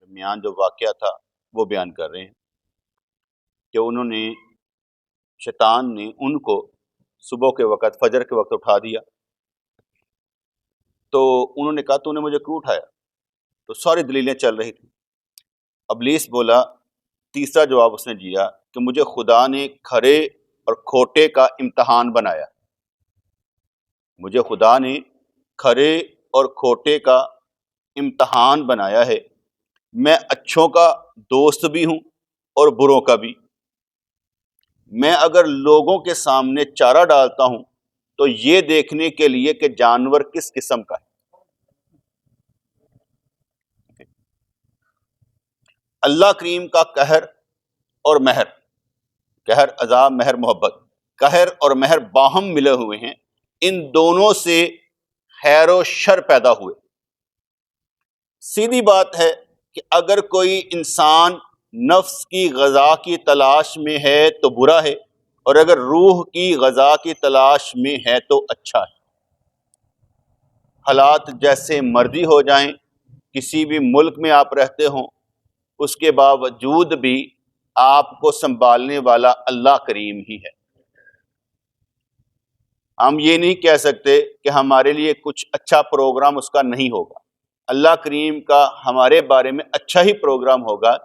درمیان جو واقعہ تھا وہ بیان کر رہے ہیں کہ شیطان نے ان کو صبح کے وقت، فجر کے وقت اٹھا دیا. تو انہوں نے کہا تو نے مجھے کیوں اٹھایا؟ تو ساری دلیلیں چل رہی تھیں. ابلیس بولا، تیسرا جواب اس نے دیا کہ مجھے خدا نے کھرے اور کھوٹے کا امتحان بنایا. مجھے خدا نے کھرے اور کھوٹے کا امتحان بنایا ہے. میں اچھوں کا دوست بھی ہوں اور بروں کا بھی. میں اگر لوگوں کے سامنے چارہ ڈالتا ہوں تو یہ دیکھنے کے لیے کہ جانور کس قسم کا ہے. اللہ کریم کا قہر اور مہر، قہر عذاب، مہر محبت، قہر اور مہر باہم ملے ہوئے ہیں. ان دونوں سے خیر و شر پیدا ہوئے. سیدھی بات ہے کہ اگر کوئی انسان نفس کی غذا کی تلاش میں ہے تو برا ہے، اور اگر روح کی غذا کی تلاش میں ہے تو اچھا ہے. حالات جیسے مرضی ہو جائیں، کسی بھی ملک میں آپ رہتے ہوں، اس کے باوجود بھی آپ کو سنبھالنے والا اللہ کریم ہی ہے. ہم یہ نہیں کہہ سکتے کہ ہمارے لیے کچھ اچھا پروگرام اس کا نہیں ہوگا. اللہ کریم کا ہمارے بارے میں اچھا ہی پروگرام ہوگا،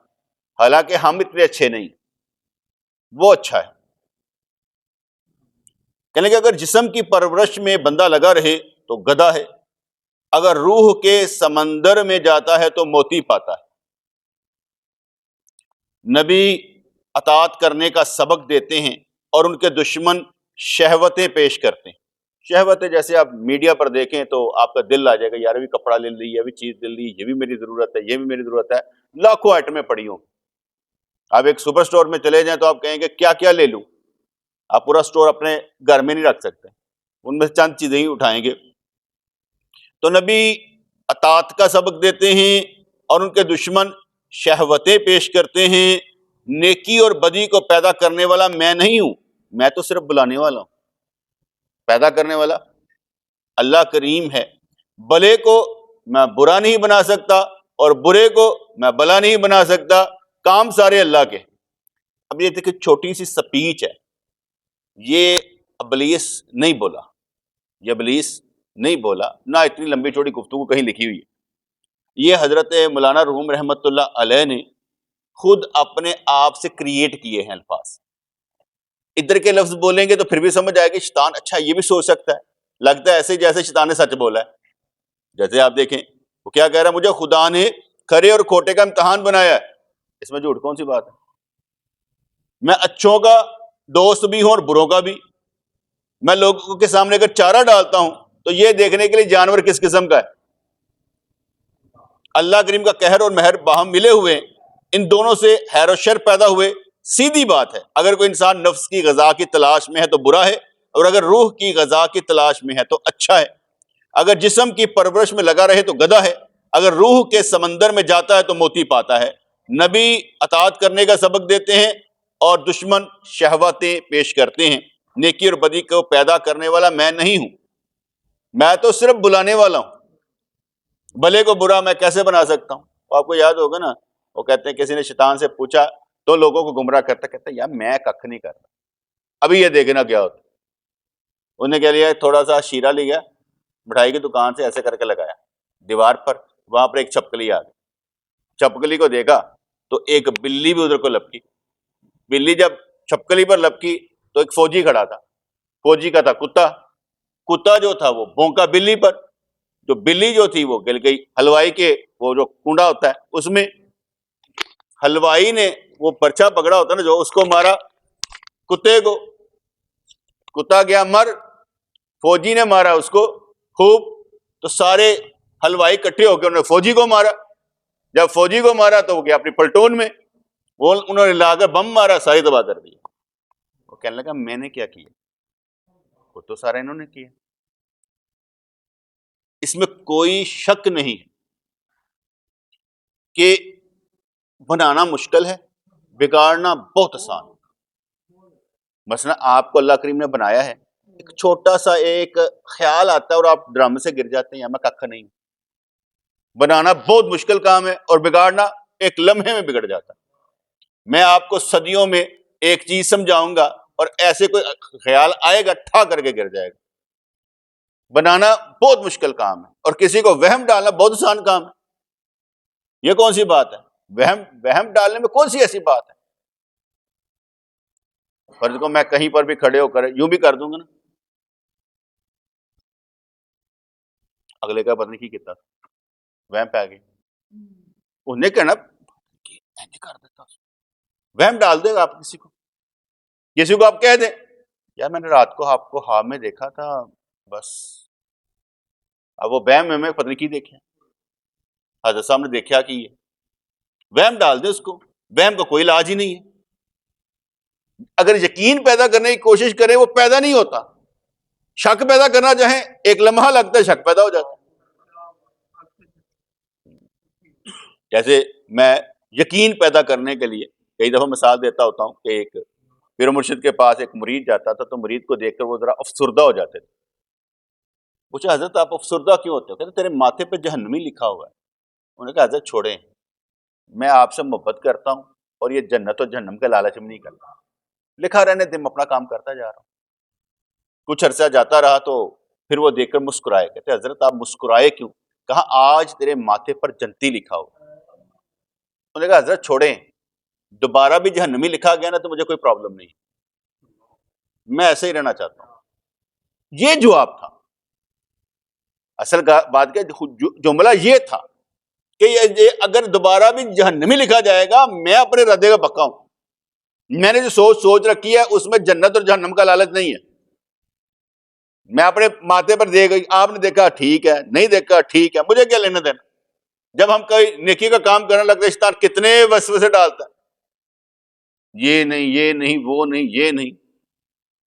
حالانکہ ہم اتنے اچھے نہیں، وہ اچھا ہے. کہنے کہ اگر جسم کی پرورش میں بندہ لگا رہے تو گدھا ہے، اگر روح کے سمندر میں جاتا ہے تو موتی پاتا ہے. نبی اطاعت کرنے کا سبق دیتے ہیں اور ان کے دشمن شہوتیں پیش کرتے ہیں. شہوتیں جیسے آپ میڈیا پر دیکھیں تو آپ کا دل آ جائے گا، یار بھی کپڑا لے لی، یہ بھی چیز لے لی، یہ بھی میری ضرورت ہے، یہ بھی میری ضرورت ہے. لاکھوں آئٹمیں پڑی ہوں. آپ ایک سپر سٹور میں چلے جائیں تو آپ کہیں گے کیا کیا لے لوں. آپ پورا سٹور اپنے گھر میں نہیں رکھ سکتے، ان میں سے چند چیزیں ہی اٹھائیں گے. تو نبی اطاعت کا سبق دیتے ہیں اور ان کے دشمن شہوتیں پیش کرتے ہیں. نیکی اور بدی کو پیدا کرنے والا میں نہیں ہوں، میں تو صرف بلانے والا ہوں. پیدا کرنے والا اللہ کریم ہے. بھلے کو میں برا نہیں بنا سکتا اور برے کو میں بھلا نہیں بنا سکتا. کام سارے اللہ کے. اب یہ دیکھیں چھوٹی سی سپیچ ہے، یہ ابلیس نہیں بولا، یہ ابلیس نہیں بولا، نہ اتنی لمبی چوڑی گفتگو کہیں لکھی ہوئی ہے. یہ حضرت مولانا روم رحمۃ اللہ علیہ نے خود اپنے آپ سے کریٹ کیے ہیں الفاظ. ادھر کے لفظ بولیں گے تو پھر بھی سمجھ آئے گی شیطان اچھا یہ بھی سوچ سکتا ہے. لگتا ہے ایسے جیسے شیطان نے سچ بولا ہے. جیسے آپ دیکھیں وہ کیا کہہ رہا ہے، مجھے خدا نے کھرے اور کھوٹے کا امتحان بنایا ہے. اس میں جھوٹ کون سی بات ہے؟ میں اچھوں کا دوست بھی ہوں اور بروں کا بھی. میں لوگوں کے سامنے اگر چارہ ڈالتا ہوں تو یہ دیکھنے کے لیے جانور کس قسم کا ہے. اللہ کریم کا قہر اور مہر باہم ملے ہوئے ہیں. ان دونوں سے خیر و شر پیدا ہوئے. سیدھی بات ہے، اگر کوئی انسان نفس کی غذا کی تلاش میں ہے تو برا ہے، اور اگر روح کی غذا کی تلاش میں ہے تو اچھا ہے. اگر جسم کی پرورش میں لگا رہے تو گدھا ہے، اگر روح کے سمندر میں جاتا ہے تو موتی پاتا ہے. نبی اطاعت کرنے کا سبق دیتے ہیں اور دشمن شہوتیں پیش کرتے ہیں. نیکی اور بدی کو پیدا کرنے والا میں نہیں ہوں، میں تو صرف بلانے والا ہوں. بھلے کو برا میں کیسے بنا سکتا ہوں؟ آپ کو یاد ہوگا نا، وہ کہتے ہیں کسی نے شیطان سے پوچھا تو لوگوں کو گمراہ کرتا، کہتا یار میں ککھ نہیں کرتا، ابھی یہ دیکھنا کیا ہوتا. انہوں نے کیا لیا، تھوڑا سا شیرہ لیا، مٹھائی کی دکان سے ایسے کر کے لگایا دیوار پر. وہاں پر ایک چھپکلی آ گئی. چھپکلی کو دیکھا تو ایک بلی بھی ادھر کو لپکی. بلی جب چھپکلی پر لپکی تو ایک فوجی کھڑا تھا. فوجی کا تھا کتا. کتا جو تھا وہ بھونکا بلی پر. جو بلی جو تھی وہ گل گئی حلوائی کے وہ جو کنڈا ہوتا ہے اس میں. حلوائی نے وہ پرچہ پکڑا ہوتا ہے نا جو، اس کو مارا کتے کو. کتا گیا مر. فوجی نے مارا اس کو خوب. تو سارے حلوائی کٹھے ہو کے انہوں نے فوجی کو مارا. جب فوجی کو مارا تو وہ گیا اپنی پلٹون میں، وہ انہوں نے لا کر بم مارا، ساری تباہ کر دی. وہ کہنے لگا میں نے کیا کیا، وہ تو سارا انہوں نے کیا. اس میں کوئی شک نہیں کہ بنانا مشکل ہے، بگاڑنا بہت آسان. مثلا آپ کو اللہ کریم نے بنایا ہے، ایک چھوٹا سا ایک خیال آتا ہے اور آپ ڈرم سے گر جاتے ہیں یا میں ککھ نہیں. بنانا بہت مشکل کام ہے اور بگاڑنا ایک لمحے میں بگڑ جاتا ہے. میں آپ کو صدیوں میں ایک چیز سمجھاؤں گا اور ایسے کوئی خیال آئے گا ٹھا کر کے گر جائے گا. بنانا بہت مشکل کام ہے اور کسی کو وہم ڈالنا بہت آسان کام ہے. یہ کون سی بات ہے؟ وہم ڈالنے میں کون سی ایسی بات ہے؟ فرض کو میں کہیں پر بھی کھڑے ہو کر یوں بھی کر دوں گا نا، اگلے کا پتہ نہیں کی کتنا وہم پہ آ گئی، انہیں کہنا کر دیتا، وہم ڈال دے گا آپ کسی کو آپ کہہ دیں یار میں نے رات کو آپ کو خواب میں دیکھا تھا، بس اب وہ وہم میں پتہ نہیں کی دیکھے، حضرت صاحب نے دیکھا کہ یہ وہم ڈال دے اس کو، وہم کا کوئی علاج ہی نہیں ہے. اگر یقین پیدا کرنے کی کوشش کرے وہ پیدا نہیں ہوتا. شک پیدا کرنا چاہیں ایک لمحہ لگتا ہے شک پیدا ہو جاتا ہے. جیسے میں یقین پیدا کرنے کے لیے کئی دفعہ مثال دیتا ہوتا ہوں کہ ایک پیر و مرشد کے پاس ایک مرید جاتا تھا تو مرید کو دیکھ کر وہ ذرا افسردہ ہو جاتے تھے. پوچھا حضرت آپ افسردہ کیوں ہوتے ہو؟ کہتے تیرے ماتھے پہ جہنمی لکھا ہوا ہے. انہوں نے کہا حضرت چھوڑیں، میں آپ سے محبت کرتا ہوں اور یہ جنت و جہنم کے لالچ میں نہیں کرتا، لکھا رہنے دے، میں اپنا کام کرتا جا رہا ہوں. کچھ عرصہ جاتا رہا تو پھر وہ دیکھ کر مسکرائے. کہتے حضرت آپ مسکرائے کیوں؟ کہا آج تیرے ماتھے پر جنتی لکھا ہوا. انہوں نے کہا حضرت چھوڑیں، دوبارہ بھی جہنمی لکھا گیا نا تو مجھے کوئی پرابلم نہیں، میں ایسے ہی رہنا چاہتا ہوں. یہ جواب تھا. اصل بات کیا جملہ یہ تھا کہ یہ اگر دوبارہ بھی جہنمی لکھا جائے گا میں اپنے ردے کا پکا ہوں. میں نے جو سوچ رکھی ہے اس میں جنت اور جہنم کا لالچ نہیں ہے. میں اپنے ماتھے پر دے گئی، آپ نے دیکھا ٹھیک ہے، نہیں دیکھا ٹھیک ہے، مجھے کیا لینا دینا. جب ہم کوئی نیکی کا کام کرنے لگتے شیطان کتنے وسوسے ڈالتا ہے، یہ نہیں، یہ نہیں، وہ نہیں، یہ نہیں.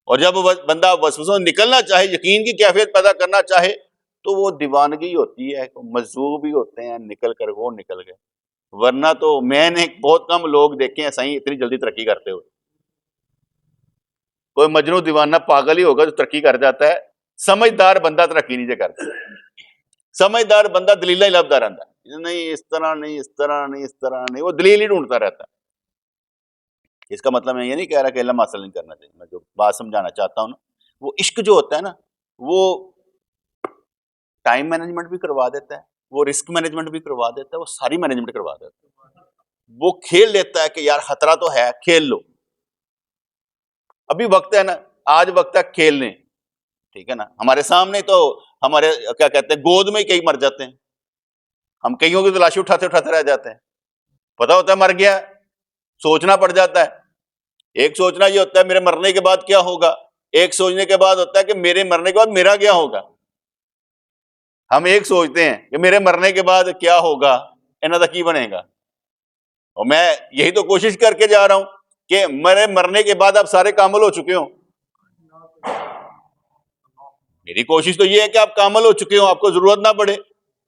اور جب بندہ وسوسوں سے نکلنا چاہے، یقین کی کیفیت پیدا کرنا چاہے تو وہ دیوانگی ہوتی ہے، مجذوب بھی ہوتے ہیں، نکل کر وہ نکل گئے. ورنہ تو میں نے بہت کم لوگ دیکھے ہیں صحیح اتنی جلدی ترقی کرتے ہوئے. کوئی مجنون دیوانہ پاگل ہی ہوگا جو ترقی کر جاتا ہے. سمجھدار بندہ ترقی نہیں کرتا. سمجھدار بندہ دلیلیں ہی لبتا رہتا ہے، نہیں اس طرح نہیں، اس طرح نہیں، اس طرح نہیں، وہ دلیل ہی ڈھونڈتا رہتا ہے. اس کا مطلب میں یہ نہیں کہہ رہا کہ علم حاصل نہیں کرنا چاہیے. میں جو بات سمجھانا چاہتا ہوں نا، وہ عشق جو ہوتا ہے نا، وہ ٹائم مینجمنٹ بھی کروا دیتا ہے، وہ رسک مینجمنٹ بھی کروا دیتا ہے، وہ ساری مینجمنٹ کروا دیتا ہے. وہ کھیل لیتا ہے کہ یار خطرہ تو ہے، کھیل لو، ابھی وقت ہے نا، آج وقت ہے کھیلنے. ٹھیک ہے نا. ہمارے سامنے تو ہمارے کیا کہتے ہیں گود میں ہی کئی مر جاتے ہیں. ہم کئیوں کی تلاشی اٹھاتے رہ جاتے ہیں. پتہ ہوتا ہے مر گیا، سوچنا پڑ جاتا ہے. ایک سوچنا یہ ہوتا ہے میرے مرنے کے بعد کیا ہوگا، ایک سوچنے کے بعد ہوتا ہے کہ میرے مرنے کے بعد میرا کیا ہوگا. ہم ایک سوچتے ہیں کہ میرے مرنے کے بعد کیا ہوگا، انہاں دا کی بنے گا. اور میں یہی تو کوشش کر کے جا رہا ہوں کہ میرے مرنے کے بعد آپ سارے کامل ہو چکے ہوں. میری کوشش تو یہ ہے کہ آپ کامل ہو چکے ہوں، آپ کو ضرورت نہ پڑے.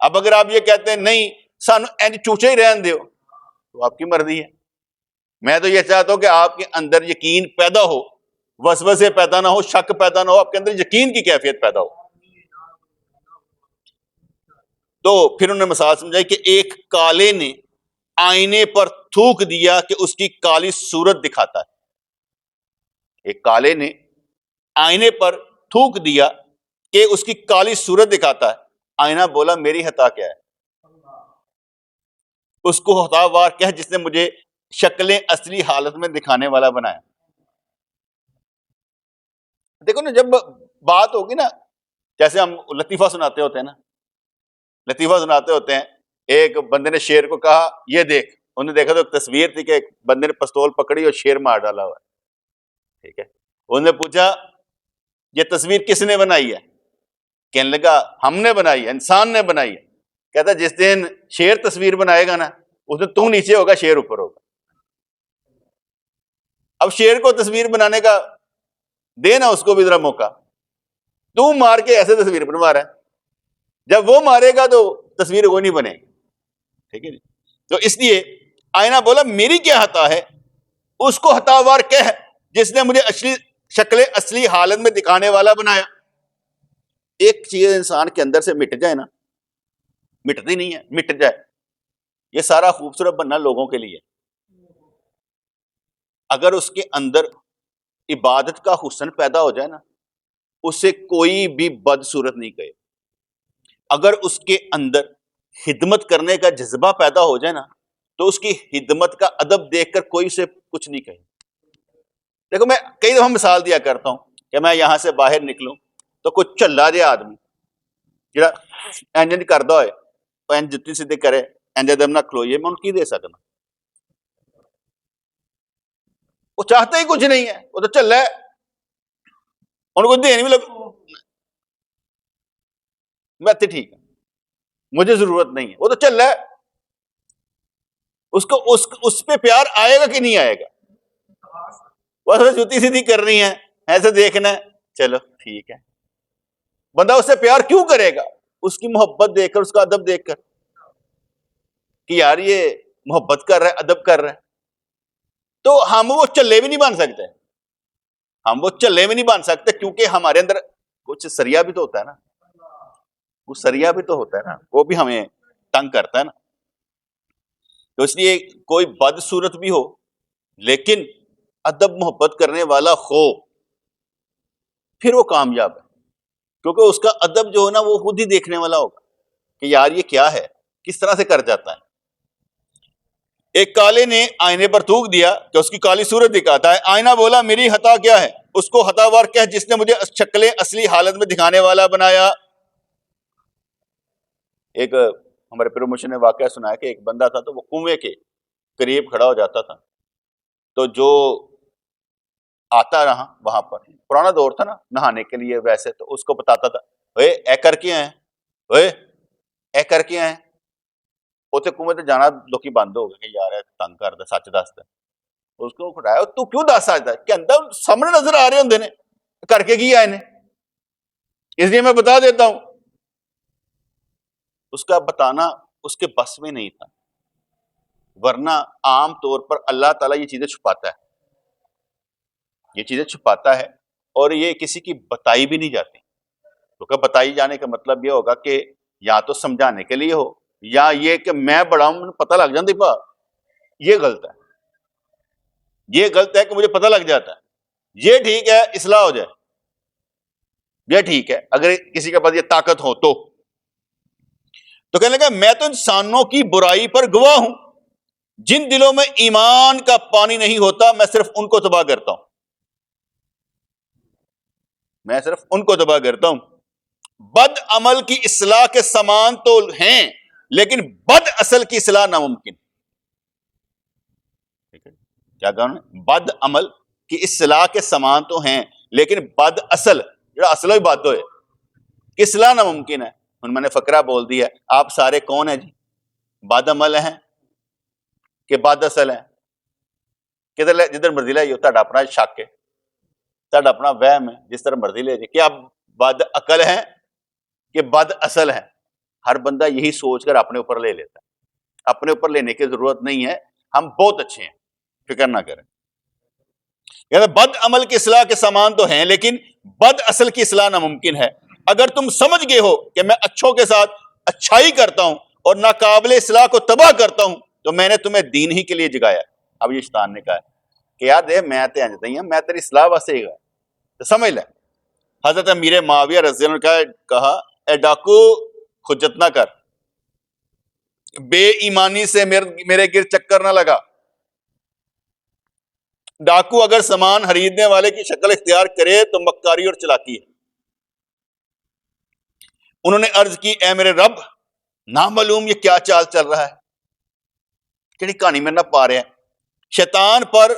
اب اگر آپ یہ کہتے ہیں نہیں سانو اینج چوچے ہی رہن دیو تو آپ کی مرضی ہے. میں تو یہ چاہتا ہوں کہ آپ کے اندر یقین پیدا ہو، وسوسے پیدا نہ ہو، شک پیدا نہ ہو، آپ کے اندر یقین کی کیفیت پیدا ہو. تو پھر انہوں نے مثال سمجھائی کہ ایک کالے نے آئینے پر تھوک دیا کہ اس کی کالی صورت دکھاتا ہے. ایک کالے نے آئینے پر تھوک دیا کہ اس کی کالی صورت دکھاتا ہے. آئینہ بولا میری خطا کیا ہے؟ اس کو خطا وار کیا ہے جس نے مجھے شکلیں اصلی حالت میں دکھانے والا بنایا. دیکھو نا جب بات ہوگی نا، جیسے ہم لطیفہ سناتے ہوتے ہیں نا، لطیفہ سناتے ہوتے ہیں. ایک بندے نے شیر کو کہا یہ دیکھ، انہوں نے دیکھا تو ایک تصویر تھی کہ ایک بندے نے پستول پکڑی اور شیر مار ڈالا ہوا ہے. ٹھیک ہے. انہوں نے پوچھا یہ تصویر کس نے بنائی ہے؟ کہنے لگا ہم نے بنائی ہے، انسان نے بنائی ہے. کہتا جس دن شیر تصویر بنائے گا نا اس دن تو نیچے ہوگا، شیر اوپر ہوگا. اب شیر کو تصویر بنانے کا دے نا اس کو بھی ذرا موقع. تو مار کے ایسے تصویر بنوا رہا ہے، جب وہ مارے گا تو تصویر وہ نہیں بنے گی. ٹھیک ہے جی. تو اس لیے آئینہ بولا میری کیا خطا ہے، اس کو خطا وار کہہ جس نے مجھے اصلی شکل اصلی حالت میں دکھانے والا بنایا. ایک چیز انسان کے اندر سے مٹ جائے نا، مٹتی نہیں ہے، مٹ جائے یہ سارا خوبصورت بننا لوگوں کے لیے، اگر اس کے اندر عبادت کا حسن پیدا ہو جائے نا، اسے کوئی بھی بدصورت نہیں کہے. اگر اس کے اندر خدمت کرنے کا جذبہ پیدا ہو جائے نا، تو اس کی خدمت کا ادب دیکھ کر کوئی اسے کچھ نہیں کہے. دیکھو میں کئی دفعہ مثال دیا کرتا ہوں کہ میں یہاں سے باہر نکلوں تو کوئی چلا جائے آدمی جڑا انجن کردا ہوئے وہ انج جتنی سیدھی کرے انج دم نہ کھلوئیے، میں ان کی دے سکنا. وہ چاہتا ہی کچھ نہیں ہے، وہ تو چل ہے، ان کو دین بھی لگ میں تو ٹھیک ہے، مجھے ضرورت نہیں ہے، وہ تو چل ہے. اس کو اس پہ پیار آئے گا کہ نہیں آئے گا؟ بس جوتی سیدھی کرنی ہے، ایسے دیکھنا ہے، چلو ٹھیک ہے. بندہ اس سے پیار کیوں کرے گا؟ اس کی محبت دیکھ کر، اس کا ادب دیکھ کر کہ یار یہ محبت کر رہا ہے، ادب کر رہا ہے. تو ہم وہ چلے بھی نہیں بن سکتے، ہم وہ چلے بھی نہیں بن سکتے، کیونکہ ہمارے اندر کچھ سریا بھی تو ہوتا ہے نا، وہ سریا بھی تو ہوتا ہے نا، وہ بھی ہمیں تنگ کرتا ہے نا. تو اس لیے کوئی بدصورت بھی ہو لیکن ادب محبت کرنے والا ہو، پھر وہ کامیاب ہے، کیونکہ اس کا ادب جو ہے نا وہ خود ہی دیکھنے والا ہوگا کہ یار یہ کیا ہے، کس طرح سے کر جاتا ہے. ایک کالے نے آئینے پر تھوک دیا کہ اس کی کالی صورت دکھاتا ہے. آئینہ بولا میری خطا کیا ہے؟ اس کو خطا وار کہہ جس نے مجھے شکلیں اصلی حالت میں دکھانے والا بنایا. ایک ہمارے پروموشن نے واقعہ سنایا کہ ایک بندہ تھا تو وہ کنویں کے قریب کھڑا ہو جاتا تھا، تو جو آتا رہا وہاں پر، پرانا دور تھا نا نہانے کے لیے ویسے، تو اس کو بتاتا تھا اے کر کے آئے، اے کر کے آئے. اتنے کنویں تے جانا لوکی بند ہو گئے کہ یار تنگ کردا، سچ دسدا. اس کو کھڑایا، تو کیوں دس سچدا کہ اندر سامنے نظر آ رہے ہوندے نے کر کے کی آئے نے، اس لیے میں بتا دیتا ہوں. اس کا بتانا اس کے بس میں نہیں تھا، ورنہ عام طور پر اللہ تعالیٰ یہ چیزیں چھپاتا ہے، یہ چیزیں چھپاتا ہے، اور یہ کسی کی بتائی بھی نہیں جاتی. کیونکہ بتائی جانے کا مطلب یہ ہوگا کہ یا تو سمجھانے کے لیے ہو، یا یہ کہ میں بڑا ہوں پتہ لگ جاندی پا. یہ غلط ہے، یہ غلط ہے کہ مجھے پتہ لگ جاتا ہے. یہ ٹھیک ہے اصلاح ہو جائے، یہ ٹھیک ہے اگر کسی کے پاس یہ طاقت ہو تو کہنے لگا میں تو انسانوں کی برائی پر گواہ ہوں، جن دلوں میں ایمان کا پانی نہیں ہوتا میں صرف ان کو تباہ کرتا ہوں، میں صرف ان کو تباہ کرتا ہوں. بد عمل کی اصلاح کے سامان تو ہیں لیکن بد اصل کی اصلاح ناممکن. کیا کہنا؟ بد عمل کی اصلاح کے سامان تو ہیں لیکن بد اصل جو اصل ہی بد ہوئے کی اصلاح ناممکن ہے. میں نے فقرہ بول دیا، آپ سارے کون ہیں جی؟ بد عمل ہیں کہ بد اصل ہیں؟ کدھر جدھر مرضی لے تہاڈا اپنا شک ہے، تہاڈا اپنا وہم ہے، جس طرح مرضی لے جائے. کیا آپ بد عقل ہیں کہ بد اصل ہیں؟ ہر بندہ یہی سوچ کر اپنے اوپر لے لیتا ہے. اپنے اوپر لینے کی ضرورت نہیں ہے، ہم بہت اچھے ہیں، فکر نہ کریں. یعنی بد عمل کی اصلاح کے سامان تو ہیں لیکن بد اصل کی اصلاح ناممکن ہے. اگر تم سمجھ گئے ہو کہ میں اچھوں کے ساتھ اچھائی کرتا ہوں اور ناقابل اصلاح کو تباہ کرتا ہوں تو میں نے تمہیں دین ہی کے لیے جگایا. اب یہ شیطان نے کہا کہ یار دے میں تے انج نہیں ہوں، میں تیری اصلاح واسطے ہی گیا. تو سمجھ لے. حضرت امیر معاویہ رضی اللہ عنہ نے کہا اے ڈاکو خجت نہ کر، بے ایمانی سے میرے گر چکر نہ لگا. ڈاکو اگر سامان خریدنے والے کی شکل اختیار کرے تو مکاری اور چلاکی ہے. انہوں نے عرض کی اے میرے رب، نامعلوم یہ کیا چال چل رہا ہے، کیڑی کہانی میں نہ پا رہے ہیں. شیطان پر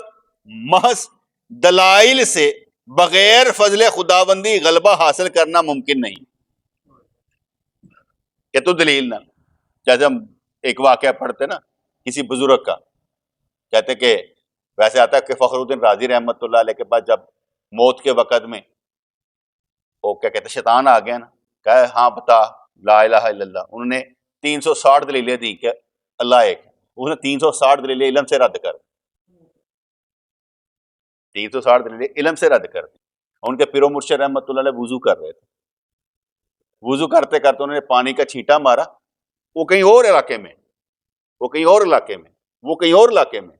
محض دلائل سے بغیر فضل خداوندی غلبہ حاصل کرنا ممکن نہیں. کہ تو دلیل نہ، جیسے ہم ایک واقعہ پڑھتے نا کسی بزرگ کا، کہتے کہ ویسے آتا ہے کہ فخر الدین رازی رحمت اللہ علیہ کے پاس جب موت کے وقت میں وہ کیا کہتے شیطان آ گیا نا، کہا ہاں بتا لا الہ الا اللہ. انہوں نے 360 دلیلیں دی کہ اللہ ایک. اس نے 360 دلیلیں علم سے رد کر 360 دلیلیں علم سے رد کر دی. ان کے پیر و مرشد رحمت اللہ علیہ وضو کر رہے تھے، وضو کرتے کرتے انہوں نے پانی کا چھینٹا مارا، وہ کہیں اور علاقے میں، وہ کہیں اور علاقے میں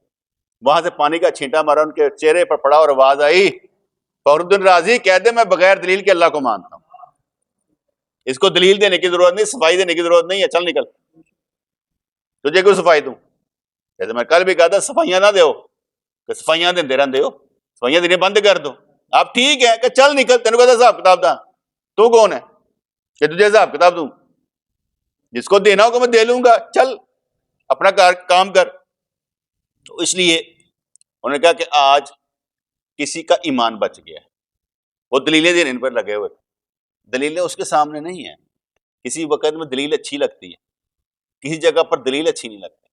وہاں سے پانی کا چھینٹا مارا، ان کے چہرے پر پڑا اور آواز آئی، فخر الدین رازی کہہ دے میں بغیر دلیل کے اللہ کو مانتا ہوں، اس کو دلیل دینے کی ضرورت نہیں، صفائی دینے کی ضرورت نہیں ہے، چل نکل، تجھے کوئی صفائی دوں؟ جیسے میں کل بھی کہا تھا صفائیاں نہ دیو، کہ صفائیاں دیندے رہندے ہو، صفائیاں دینے بند کر دو، آپ ٹھیک ہے کہ چل نکل، تینوں کہتا حساب کتاب دا، تو کون ہے کہ تجھے حساب کتاب دوں؟ جس کو دینا ہوگا میں دے لوں گا، چل اپنا کام کر۔ تو اس لیے انہوں نے کہا کہ آج کسی کا ایمان بچ گیا ہے، وہ دلیلیں دینے پر لگے ہوئے، دلیلیں اس کے سامنے نہیں ہیں، کسی وقت میں دلیل اچھی لگتی ہے، کسی جگہ پر دلیل اچھی نہیں لگتی،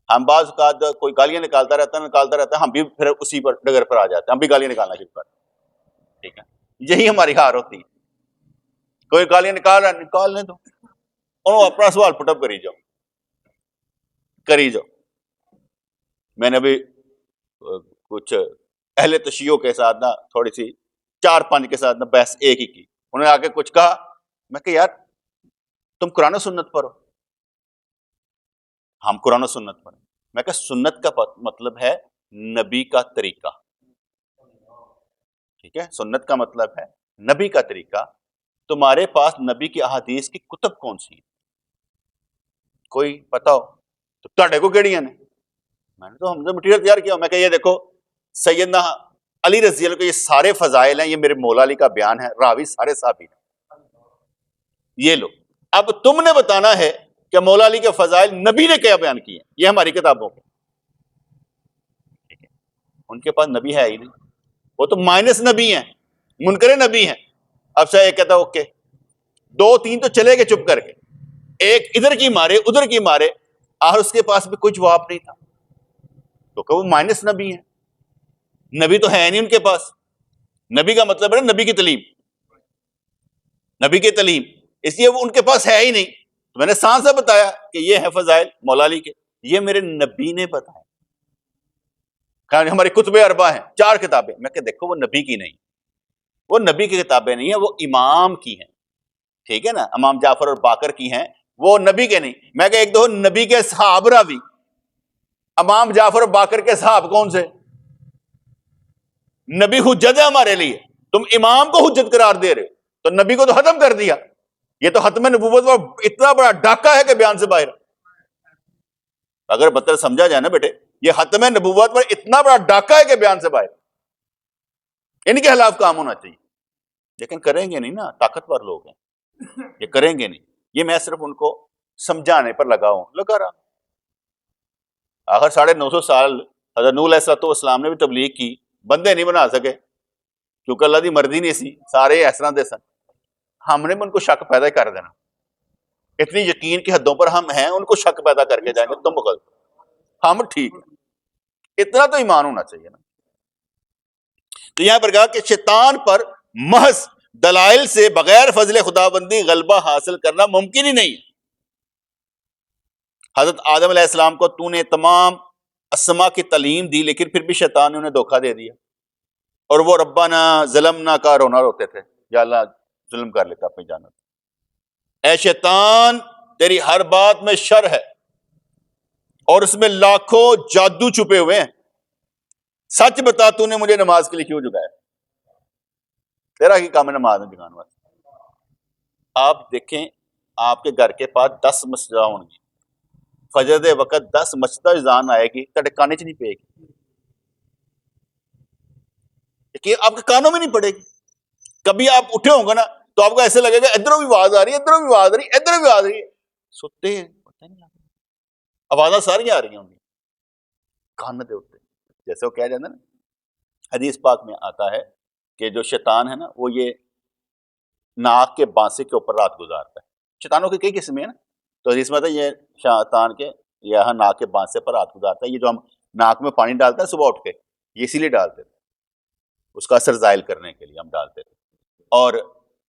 ہم بعض اوقات کوئی گالیاں نکالتا رہتا ہے، ہم بھی پھر اسی پر ڈگر پر آ جاتے ہیں، ہم بھی گالیاں نکالنا شروع کرتے ہیں، ٹھیک ہے، یہی ہماری ہار ہوتی ہے، کوئی گالیاں نکالنے دو، انہوں اپنا سوال پٹ اپ کری جاؤ۔ میں نے ابھی کچھ اہل تشیع کے ساتھ نا تھوڑی سی 4-5 کے ساتھ نا بحث ایک ہی کی، انہوں نے آ کے کچھ کہا، میں کہ یار تم قرآن و سنت پڑھو، ہم قرآن و سنت پڑھیں، میں کہ سنت کا مطلب ہے نبی کا طریقہ، ٹھیک ہے، سنت کا مطلب ہے نبی کا طریقہ، تمہارے پاس نبی کی احادیث کی کتب کون سی ہیں؟ کوئی پتا ہو تو تہاڈے کو کیڑیاں نے؟ میں نے تو ہم نے مٹیریل تیار کیا، میں کہ یہ دیکھو سیدنا علی رضی اللہ عنہ کے یہ سارے فضائل ہیں، یہ میرے مولا علی کا بیان ہے، راوی سارے صحابی ہیں، یہ لو، اب تم نے بتانا ہے کہ مولا علی کے فضائل نبی نے کیا بیان کیے ہیں، یہ ہماری کتابوں کو، ان کے پاس نبی ہے ہی نہیں، وہ تو مائنس نبی ہیں، منکر نبی ہیں۔ اب سے ایک کہتا ہے اوکے، 2-3 تو چلے گئے چپ کر کے، ایک ادھر کی مارے ادھر کی مارے، آخر اس کے پاس بھی کوئی جواب نہیں تھا، تو کہ وہ مائنس نبی ہیں، نبی تو ہے نہیں ان کے پاس، نبی کا مطلب ہے نبی کی تعلیم، نبی کی تعلیم، اس لیے وہ ان کے پاس ہے ہی نہیں۔ تو میں نے سان سے بتایا کہ یہ ہے فضائل مولا علی کے، یہ میرے نبی نے بتایا، ہماری کتب اربع ہیں 4 کتابیں، میں کہ دیکھو وہ نبی کی نہیں، وہ نبی کی کتابیں نہیں ہیں، وہ امام کی ہیں، ٹھیک ہے نا، امام جعفر اور باقر کی ہیں، وہ نبی کے نہیں۔ میں کہ ایک دو نبی کے صحاب راوی، امام جعفر اور باقر کے صحاب کون سے؟ نبی حجت ہے ہمارے لیے، تم امام کو حجت قرار دے رہے ہو، تو نبی کو تو ختم کر دیا، یہ تو ختم نبوت کا اتنا بڑا ڈاکہ ہے کہ بیان سے باہر، اگر بدتر سمجھا جائے نا بیٹے، یہ ختم نبوت پر اتنا بڑا ڈاکہ ہے کہ بیان سے باہر، ان کے خلاف کام ہونا چاہیے، لیکن کریں گے نہیں نا، طاقتور لوگ ہیں، یہ کریں گے نہیں، یہ میں صرف ان کو سمجھانے پر لگا رہا، آخر 950 سال حضرت نوح علیہ السلام نے بھی تبلیغ کی، بندے نہیں بنا سکے کیونکہ اللہ دی مرضی نہیں سی، سارے اس طرح دے سن، ہم نے بھی ان کو شک پیدا کر دینا، اتنی یقین کی حدوں پر ہم ہیں، ان کو شک پیدا کر کے جائیں گے تم غلط، ہم ٹھیک ہیں، اتنا تو ایمان ہونا چاہیے نا۔ تو یہاں پر کہا کہ شیطان پر محض دلائل سے بغیر فضل خداوندی غلبہ حاصل کرنا ممکن ہی نہیں ہے۔ حضرت آدم علیہ السلام کو تو نے تمام اسما کی تعلیم دی، لیکن پھر بھی شیطان نے انہیں دھوکہ دے دیا، اور وہ ربنا ظلمنا کا رونا روتے تھے، یا اللہ ظلم کر لیتا اپنی جانت، اے شیطان تیری ہر بات میں شر ہے اور اس میں لاکھوں جادو چھپے ہوئے ہیں، سچ بتا تو نے مجھے نماز کے لیے کیوں جگایا؟ تیرا کی کام ہے نماز میں جگانے واسطے۔ آپ دیکھیں آپ کے گھر کے پاس 10 مسجد ہوں گی، فجر دے وقت 10 مسجد اذان آئے گی، تیرے کانے چ نہیں پے گی، کہ آپ کے کانوں میں نہیں پڑے گی، کبھی آپ اٹھے ہوں گے نا تو آپ کو ایسے لگے گا ادھروں بھی آواز آ رہی ہے، ادھروں بھی آواز آ رہی ہے، ادھر بھی آ رہی ہے، سوتے ہیں پتہ نہیں لگتا، آوازاں ساری آ رہی ہوں گی کان دے ہوتے، جیسے وہ کہہ جاتا ہے نا، حدیث پاک میں آتا ہے کہ جو شیطان ہے نا وہ یہ ناک کے بانسے کے اوپر رات گزارتا ہے، شیطانوں کی کئی قسمیں ہیں نا، تو حدیث میں آتا ہے یہ شیطان کے یہاں ناک کے بانسے پر رات گزارتا ہے، یہ جو ہم ناک میں پانی ڈالتے ہیں صبح اٹھ کے، یہ اسی لیے ڈالتے تھے، اس کا اثر زائل کرنے کے لیے ہم ڈالتے تھے، اور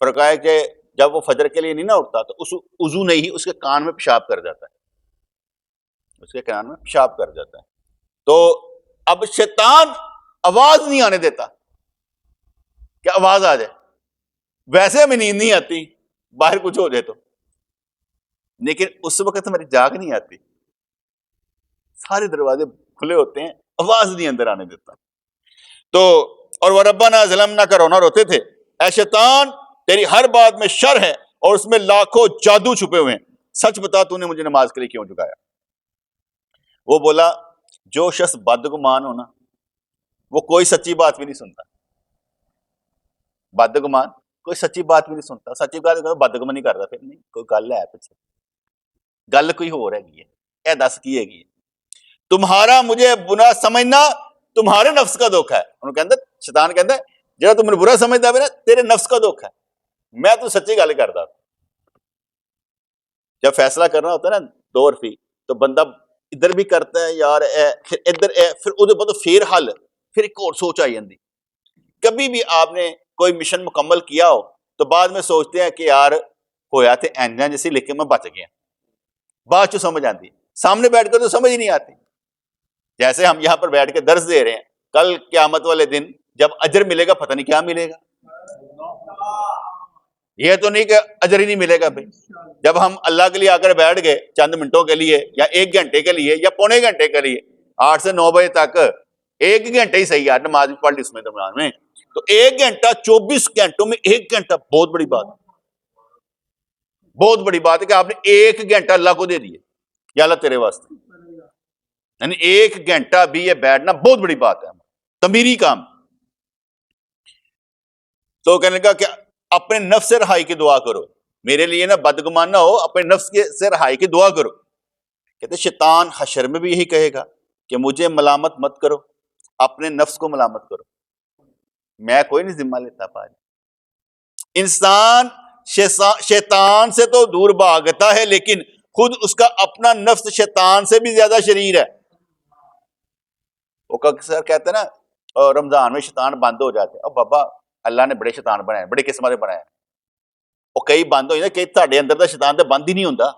فرقہ ہے کہ جب وہ فجر کے لیے نہیں نہ اٹھتا تو اس وضو نہیں ہی اس کے کان میں پیشاب کر جاتا ہے، اس کے کان میں پیشاب کر جاتا ہے، تو اب شیطان آواز نہیں آنے دیتا کہ آواز آ جائے، ویسے ہمیں نیند نہیں آتی باہر کچھ ہو جائے تو، لیکن اس وقت ہماری جاگ نہیں آتی، سارے دروازے کھلے ہوتے ہیں, آواز نہیں اندر آنے دیتا. تو اور وہ ربنا ظلمنا کا رونا روتے تھے, اے شیطان تیری ہر بات میں شر ہے اور اس میں لاکھوں جادو چھپے ہوئے ہیں, سچ بتا تو نے مجھے نماز کے لیے کیوں جگایا. وہ بولا جو شخص بدگمان ہو نا وہ کوئی سچی بات بھی نہیں سنتا. بدگمان کوئی سچی بات بھی نہیں سنتا, سچی بات بدگمانی کر رہا, پھر نہیں کوئی گل ہے پیچھے, گل کوئی ہو رہی ہے, اے دس کی ہے گی. تمہارا مجھے برا سمجھنا تمہارے نفس کا دھوکا ہے. انہوں کہتا شیطان کہتا ہے جہاں تم نے برا سمجھتا ہے نا تیرے نفس کا دھوکا ہے, میں تو سچی گل کرتا. جب فیصلہ کرنا ہوتا ہے نا دو عرفی, تو بندہ ادھر بھی کرتا ہے یار اے, پھر ادھر اے, پھر ادھر بعد پھر حل, پھر ایک اور سوچ آئی جاتی. کبھی بھی آپ نے کوئی مشن مکمل کیا ہو تو بعد میں سوچتے ہیں کہ یار ہویا تھے اینجا جیسے لکھ کے میں بچ گیا, بعد چ سمجھ آتی. سامنے بیٹھ کر تو سمجھ ہی نہیں آتی. جیسے ہم یہاں پر بیٹھ کے درس دے رہے ہیں, کل قیامت والے دن جب اجر ملے گا پتہ نہیں کیا ملے گا. یہ تو نہیں کہ اجر ہی نہیں ملے گا بھائی. جب ہم اللہ کے لیے آ کر بیٹھ گئے چند منٹوں کے لیے یا 1 گھنٹے کے لیے یا پونے گھنٹے کے لیے, 8 سے 9 بجے تک 1 گھنٹے ہی صحیح یار نماز بھی پڑھ لی اس میں درمیان میں, تو 1 گھنٹہ 24 گھنٹوں میں 1 گھنٹہ بہت بڑی بات ہے. بہت بڑی بات ہے کہ آپ نے 1 گھنٹہ اللہ کو دے دیے, یا اللہ تیرے واسطے, یعنی 1 گھنٹہ بھی یہ بیٹھنا بہت بڑی بات ہے, تعمیری کام. تو کہنے لگا کہ اپنے نفس سے رہائی کی دعا کرو, میرے لیے نا بدگمان نہ ہو, اپنے نفس سے رہائی کی دعا کرو. کہتے شیطان حشر میں بھی یہی کہے گا کہ مجھے ملامت مت کرو, اپنے نفس کو ملامت کرو, میں کوئی نہیں ذمہ لیتا. پاج انسان شیطان سے تو دور بھاگتا ہے لیکن خود اس کا اپنا نفس شیطان سے بھی زیادہ شریر ہے. وہ اکثر کہتے ہیں نا رمضان میں شیطان بند ہو جاتے ہیں, اور بابا اللہ نے بڑے شیطان بنائے, بڑے قسمہ دے بنائے. وہ کئی بند ہو جاتے, کہ تھوڑے اندر دا شیطان تو بند ہی نہیں ہوتا,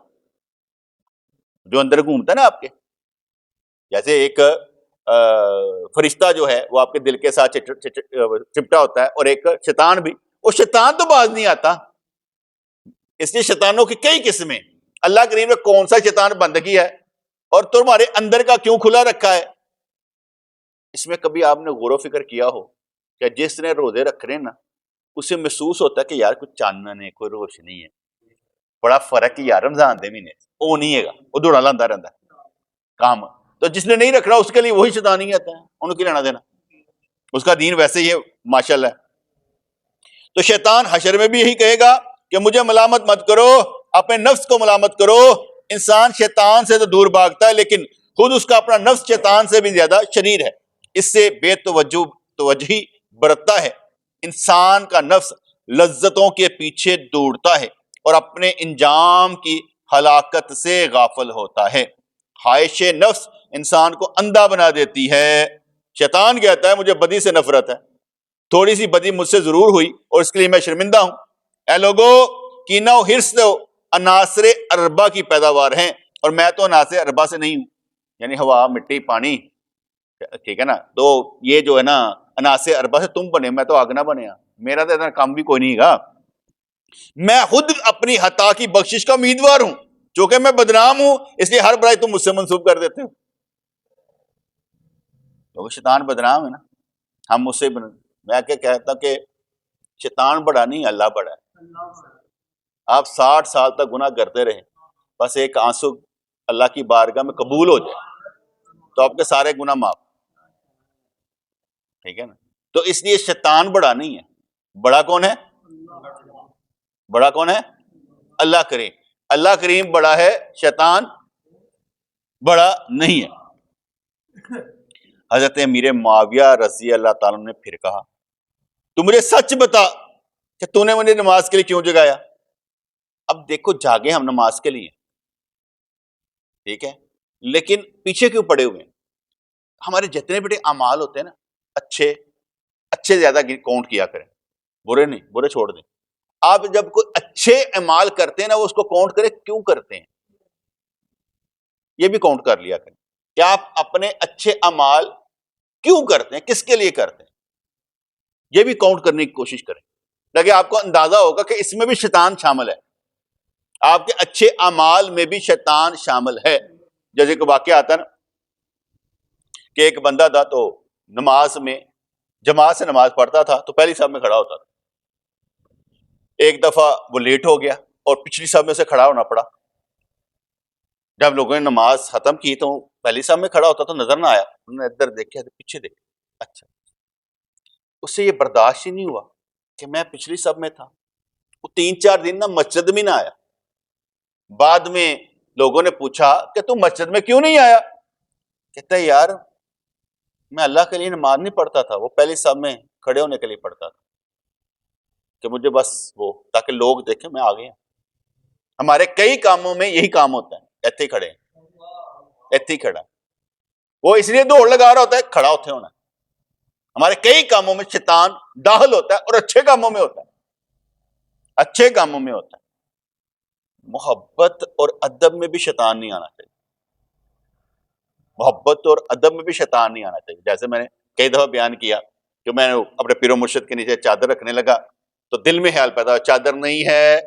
جو اندر گھومتا ہے نا آپ کے. جیسے ایک فرشتہ جو ہے وہ آپ کے دل کے ساتھ چپٹا ہوتا ہے, اور ایک شیطان بھی, وہ شیطان تو باز نہیں آتا. اس لیے شیطانوں کی کئی قسمیں, اللہ کریم نے کون سا شیطان بند کیا ہے اور تمہارے اندر کا کیوں کھلا رکھا ہے. اس میں کبھی آپ نے غور و فکر کیا ہو کہ جس نے روزے رکھ رہے ہیں نا اسے محسوس ہوتا ہے کہ یار کوئی چانن ہے, کوئی روشنی ہے, بڑا فرق ہے یار رمضان دے مہینے, وہ نہیں ہے گا, وہ دوڑا لاندہ رہتا ہے کام. تو جس نے نہیں رکھ رہا اس کے لیے وہی شیطان ہی آتا ہے, انہوں کی لینا دینا, اس کا دین ویسے ہی ہے ماشاءاللہ. تو شیطان حشر میں بھی یہی کہے گا کہ مجھے ملامت مت کرو, اپنے نفس کو ملامت کرو. انسان شیطان سے تو دور بھاگتا ہے لیکن خود اس کا اپنا نفس شیطان سے بھی زیادہ شریر ہے. اس سے بے توجہی برتتا ہے. انسان کا نفس لذتوں کے پیچھے دوڑتا ہے اور اپنے انجام کی ہلاکت سے غافل ہوتا ہے. خواہش نفس انسان کو اندھا بنا دیتی ہے. شیطان کہتا ہے مجھے بدی سے نفرت ہے, تھوڑی سی بدی مجھ سے ضرور ہوئی اور اس کے لیے میں شرمندہ ہوں. اے لوگو کینہ و حرص تو عناصر اربع کی پیداوار ہیں اور میں تو عناصر اربع سے نہیں ہوں, یعنی ہوا مٹی پانی, ٹھیک ہے نا. تو یہ جو ہے نا عناصر اربع سے تم بنے, میں تو آگ نہ بنے, میرا تو اتنا کام بھی کوئی نہیں گا. میں خود اپنی خطا کی بخشش کا امیدوار ہوں, چونکہ میں بدنام ہوں اس لیے ہر برائی تم مجھ سے منسوب کر دیتے ہو. کیونکہ شیطان بدنام ہے نا, ہم مجھ سے میں کیا کہتا کہ شیطان بڑا نہیں, اللہ بڑا ہے. آپ 60 سال تک گناہ کرتے رہے, بس ایک آنسو اللہ کی بارگاہ میں قبول ہو جائے تو آپ کے سارے گناہ معاف, ٹھیک ہے نا. تو اس لیے شیطان بڑا نہیں ہے, بڑا کون ہے؟ بڑا کون ہے؟ اللہ کریم. اللہ کریم بڑا ہے, شیطان بڑا نہیں ہے. حضرت امیر معاویہ رضی اللہ تعالیٰ نے پھر کہا تو مجھے سچ بتا کہ تو نے مجھے نماز کے لیے کیوں جگایا. اب دیکھو جاگے ہم نماز کے لیے, ٹھیک ہے, لیکن پیچھے کیوں پڑے ہوئے ہیں؟ ہمارے جتنے بڑے اعمال ہوتے ہیں نا اچھے زیادہ کاؤنٹ کیا کریں, برے نہیں, برے چھوڑ دیں. آپ جب کوئی اچھے اعمال کرتے ہیں نا وہ اس کو کاؤنٹ کرے کیوں کرتے ہیں, یہ بھی کاؤنٹ کر لیا کریں کہ آپ اپنے اچھے اعمال کیوں کرتے ہیں, کس کے لیے کرتے ہیں, یہ بھی کاؤنٹ کرنے کی کوشش کریں تاکہ آپ کو اندازہ ہوگا کہ اس میں بھی شیطان شامل ہے, آپ کے اچھے اعمال میں بھی شیطان شامل ہے. جیسے کہ واقعہ آتا ہے نا کہ ایک بندہ تھا تو نماز میں جماعت سے نماز پڑھتا تھا تو پہلی صف میں کھڑا ہوتا تھا. ایک دفعہ وہ لیٹ ہو گیا اور پچھلی صف میں سے کھڑا ہونا پڑا. جب لوگوں نے نماز ختم کی تو پہلی صف میں کھڑا ہوتا تو نظر نہ آیا. انہوں نے ادھر دیکھا تو پیچھے دیکھا. اچھا, اس سے یہ برداشت ہی نہیں ہوا کہ میں پچھلی صف میں تھا. وہ 3-4 دن نہ مسجد میں نہ آیا. بعد میں لوگوں نے پوچھا کہ تم مسجد میں کیوں نہیں آیا؟ کہتا ہے یار میں اللہ کے لیے نماز نہیں پڑھتا تھا, وہ پہلی صف میں کھڑے ہونے کے لیے پڑھتا تھا کہ مجھے بس وہ تاکہ لوگ دیکھیں میں آ گیا. ہمارے کئی کاموں میں یہی کام ہوتا ہے, ایتھے ہی کھڑے ہیں, ایتھے ہی کھڑا. وہ اس لیے دوڑ لگا رہا ہوتا ہے کھڑا ہوتے ہونا. ہمارے کئی کاموں میں شیطان داخل ہوتا ہے اور اچھے کاموں میں ہوتا ہے, اچھے کاموں میں ہوتا ہے. محبت اور ادب میں بھی شیطان نہیں آنا چاہیے. محبت اور ادب میں بھی شیطان نہیں آنا چاہیے. جیسے میں نے کئی دفعہ بیان کیا کہ میں اپنے پیر و مرشد کے نیچے چادر رکھنے لگا تو دل میں خیال پیدا ہوا چادر نہیں ہے,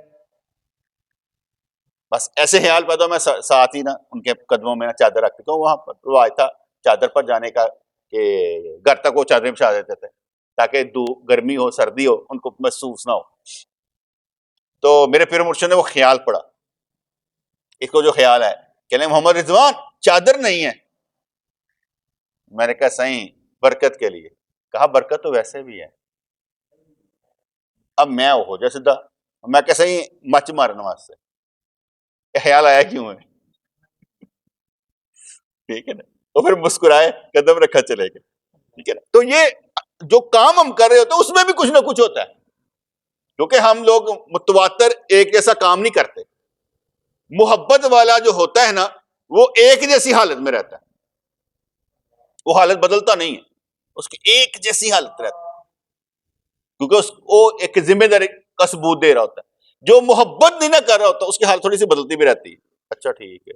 بس ایسے خیال پیدا ہوا, میں ساتھ ہی نا ان کے قدموں میں چادر رکھتی. تو وہاں پر رواج تھا چادر پر جانے کا کہ گھر تک وہ چادریں بچھا دیتے تھے تاکہ گرمی ہو سردی ہو ان کو محسوس نہ ہو. تو میرے پیر مرشد نے وہ خیال پڑا, اس کو جو خیال ہے کہ محمد رضوان چادر نہیں ہے. میں نے کہا صحیح برکت کے لیے. کہا برکت تو ویسے بھی ہے. اب میں ہو جا سیدھا, میں کہ صحیح مچ مارنے واسطے خیال آیا کیوں ہے, ٹھیک ہے نا. تو پھر مسکرائے قدم رکھا چلے گئے, ٹھیک ہے نا. تو یہ جو کام ہم کر رہے ہوتے ہیں اس میں بھی کچھ نہ کچھ ہوتا ہے, کیونکہ ہم لوگ متواتر ایک جیسا کام نہیں کرتے. محبت والا جو ہوتا ہے نا وہ ایک جیسی حالت میں رہتا ہے, وہ حالت بدلتا نہیں ہے, اس کی ایک جیسی حالت رہتا ہے کیونکہ اس کو ایک ذمہ داری کا ثبوت دے رہا ہوتا ہے. جو محبت نہیں نہ کر رہا ہوتا اس کی حالت تھوڑی سی بدلتی بھی رہتی ہے. اچھا ٹھیک ہے,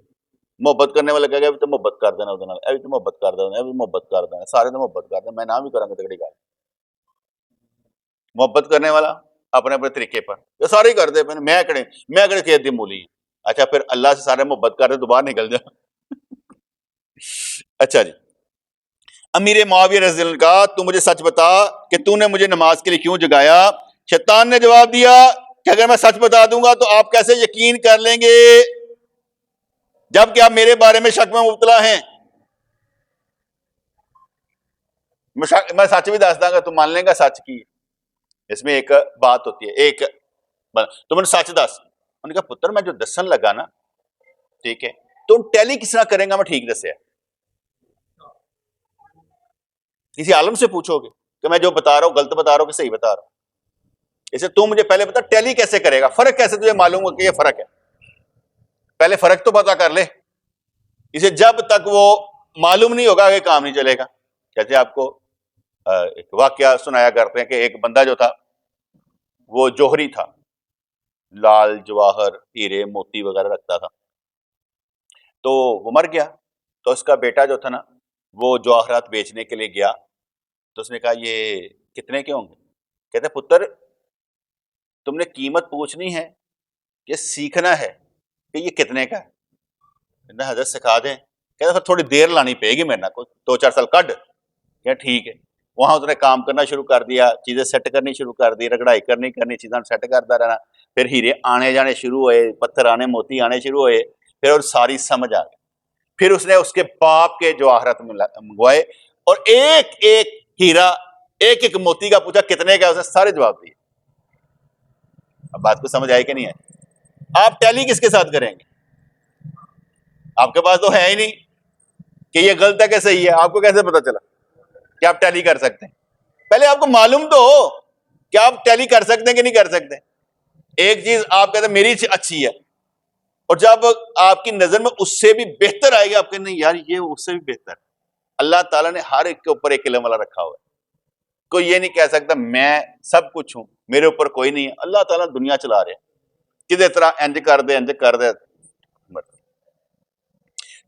محبت کرنے والا کہے گا ابھی تو محبت کر دینا, ابھی تو محبت کر دینا, ابھی محبت کر دینا, سارے تو محبت کر دینا, میں نام بھی کروں گا تگڑی گال. محبت کرنے والا اپنے اپنے طریقے پر یہ سارے ہی کر دے, میں کہڑے کہ دی مولی ہیں. اچھا پھر اللہ سے سارے محبت کر رہے تو باہر نکل جا. اچھا جی, امیر معاویہ رضی اللہ عنہ کا تو مجھے سچ بتا کہ تو نے مجھے نماز کے لیے کیوں جگایا؟ شیطان نے جواب دیا کہ اگر میں سچ بتا دوں گا تو آپ کیسے یقین کر لیں گے جبکہ آپ میرے بارے میں شک میں مبتلا ہیں. میں سچ بھی دس دوں گا تو مان لیں گا سچ کی. اس میں ایک بات ہوتی ہے, ایک تو میں نے سچ دس. انہوں نے کہا پتر میں جو دسن لگا نا ٹھیک ہے تو ٹیلی کس طرح کریں گا میں ٹھیک دسیا, کسی عالم سے پوچھو گے کہ میں جو بتا رہا ہوں غلط بتا رہا ہوں کہ صحیح بتا رہا ہوں. اسے تو مجھے پہلے بتا ٹیلی کیسے کرے گا, فرق کیسے تجھے معلوم ہو کہ یہ فرق ہے, پہلے فرق تو پتا کر لے. اسے جب تک وہ معلوم نہیں ہوگا کہ کام نہیں چلے گا. کہتے آپ کو ایک واقعہ سنایا کرتے ہیں کہ ایک بندہ جو تھا وہ جوہری تھا, لال جواہر ہیرے موتی وغیرہ رکھتا تھا. تو وہ مر گیا تو اس کا بیٹا جو تھا نا وہ جواہرات بیچنے کے لیے گیا تو اس نے کہا یہ کتنے کے ہوں گے؟ کہتے پتر تم نے قیمت پوچھنی ہے کہ سیکھنا ہے کہ یہ کتنے کا ہے. حضرت سکھا دیں. کہتے پھر تھوڑی دیر لانی پڑے گی میرے کو 2-4 سال کڈ. کہ ٹھیک ہے. وہاں اس نے کام کرنا شروع کر دیا, چیزیں سیٹ کرنی شروع کر دی, رگڑائی کرنی چیزیں سیٹ کرتا رہنا. پھر ہیرے آنے جانے شروع ہوئے, پتھر آنے موتی آنے شروع ہوئے, پھر اور ساری سمجھ آ گئی. پھر اس نے اس کے باپ کے جواہرات منگوائے اور ایک ایک ہیرا ایک ایک موتی کا پوچھا کتنے کا, اس نے سارے جواب دیے. اب بات کو سمجھ آئی کہ نہیں آئی؟ آپ ٹیلی کس کے ساتھ کریں گے؟ آپ کے پاس تو ہے ہی نہیں کہ یہ غلط ہے کہ صحیح ہے. آپ کو کیسے پتا چلا کہ آپ ٹیلی کر سکتے ہیں؟ پہلے آپ کو معلوم تو ہو کہ آپ ٹیلی کر سکتے ہیں کہ نہیں کر سکتے. ایک چیز آپ کہتے ہیں میری اچھی ہے اور جب آپ کی نظر میں اس سے بھی بہتر آئے گی آپ کہتے ہیں یار یہ اس سے بھی بہتر ہے. اللہ تعالیٰ نے ہر ایک کے اوپر ایک علم والا رکھا ہوا ہے. کوئی یہ نہیں کہہ سکتا میں سب کچھ ہوں, میرے اوپر کوئی نہیں ہے. اللہ تعالیٰ دنیا چلا رہے ہیں, کسی طرح انج کر دے.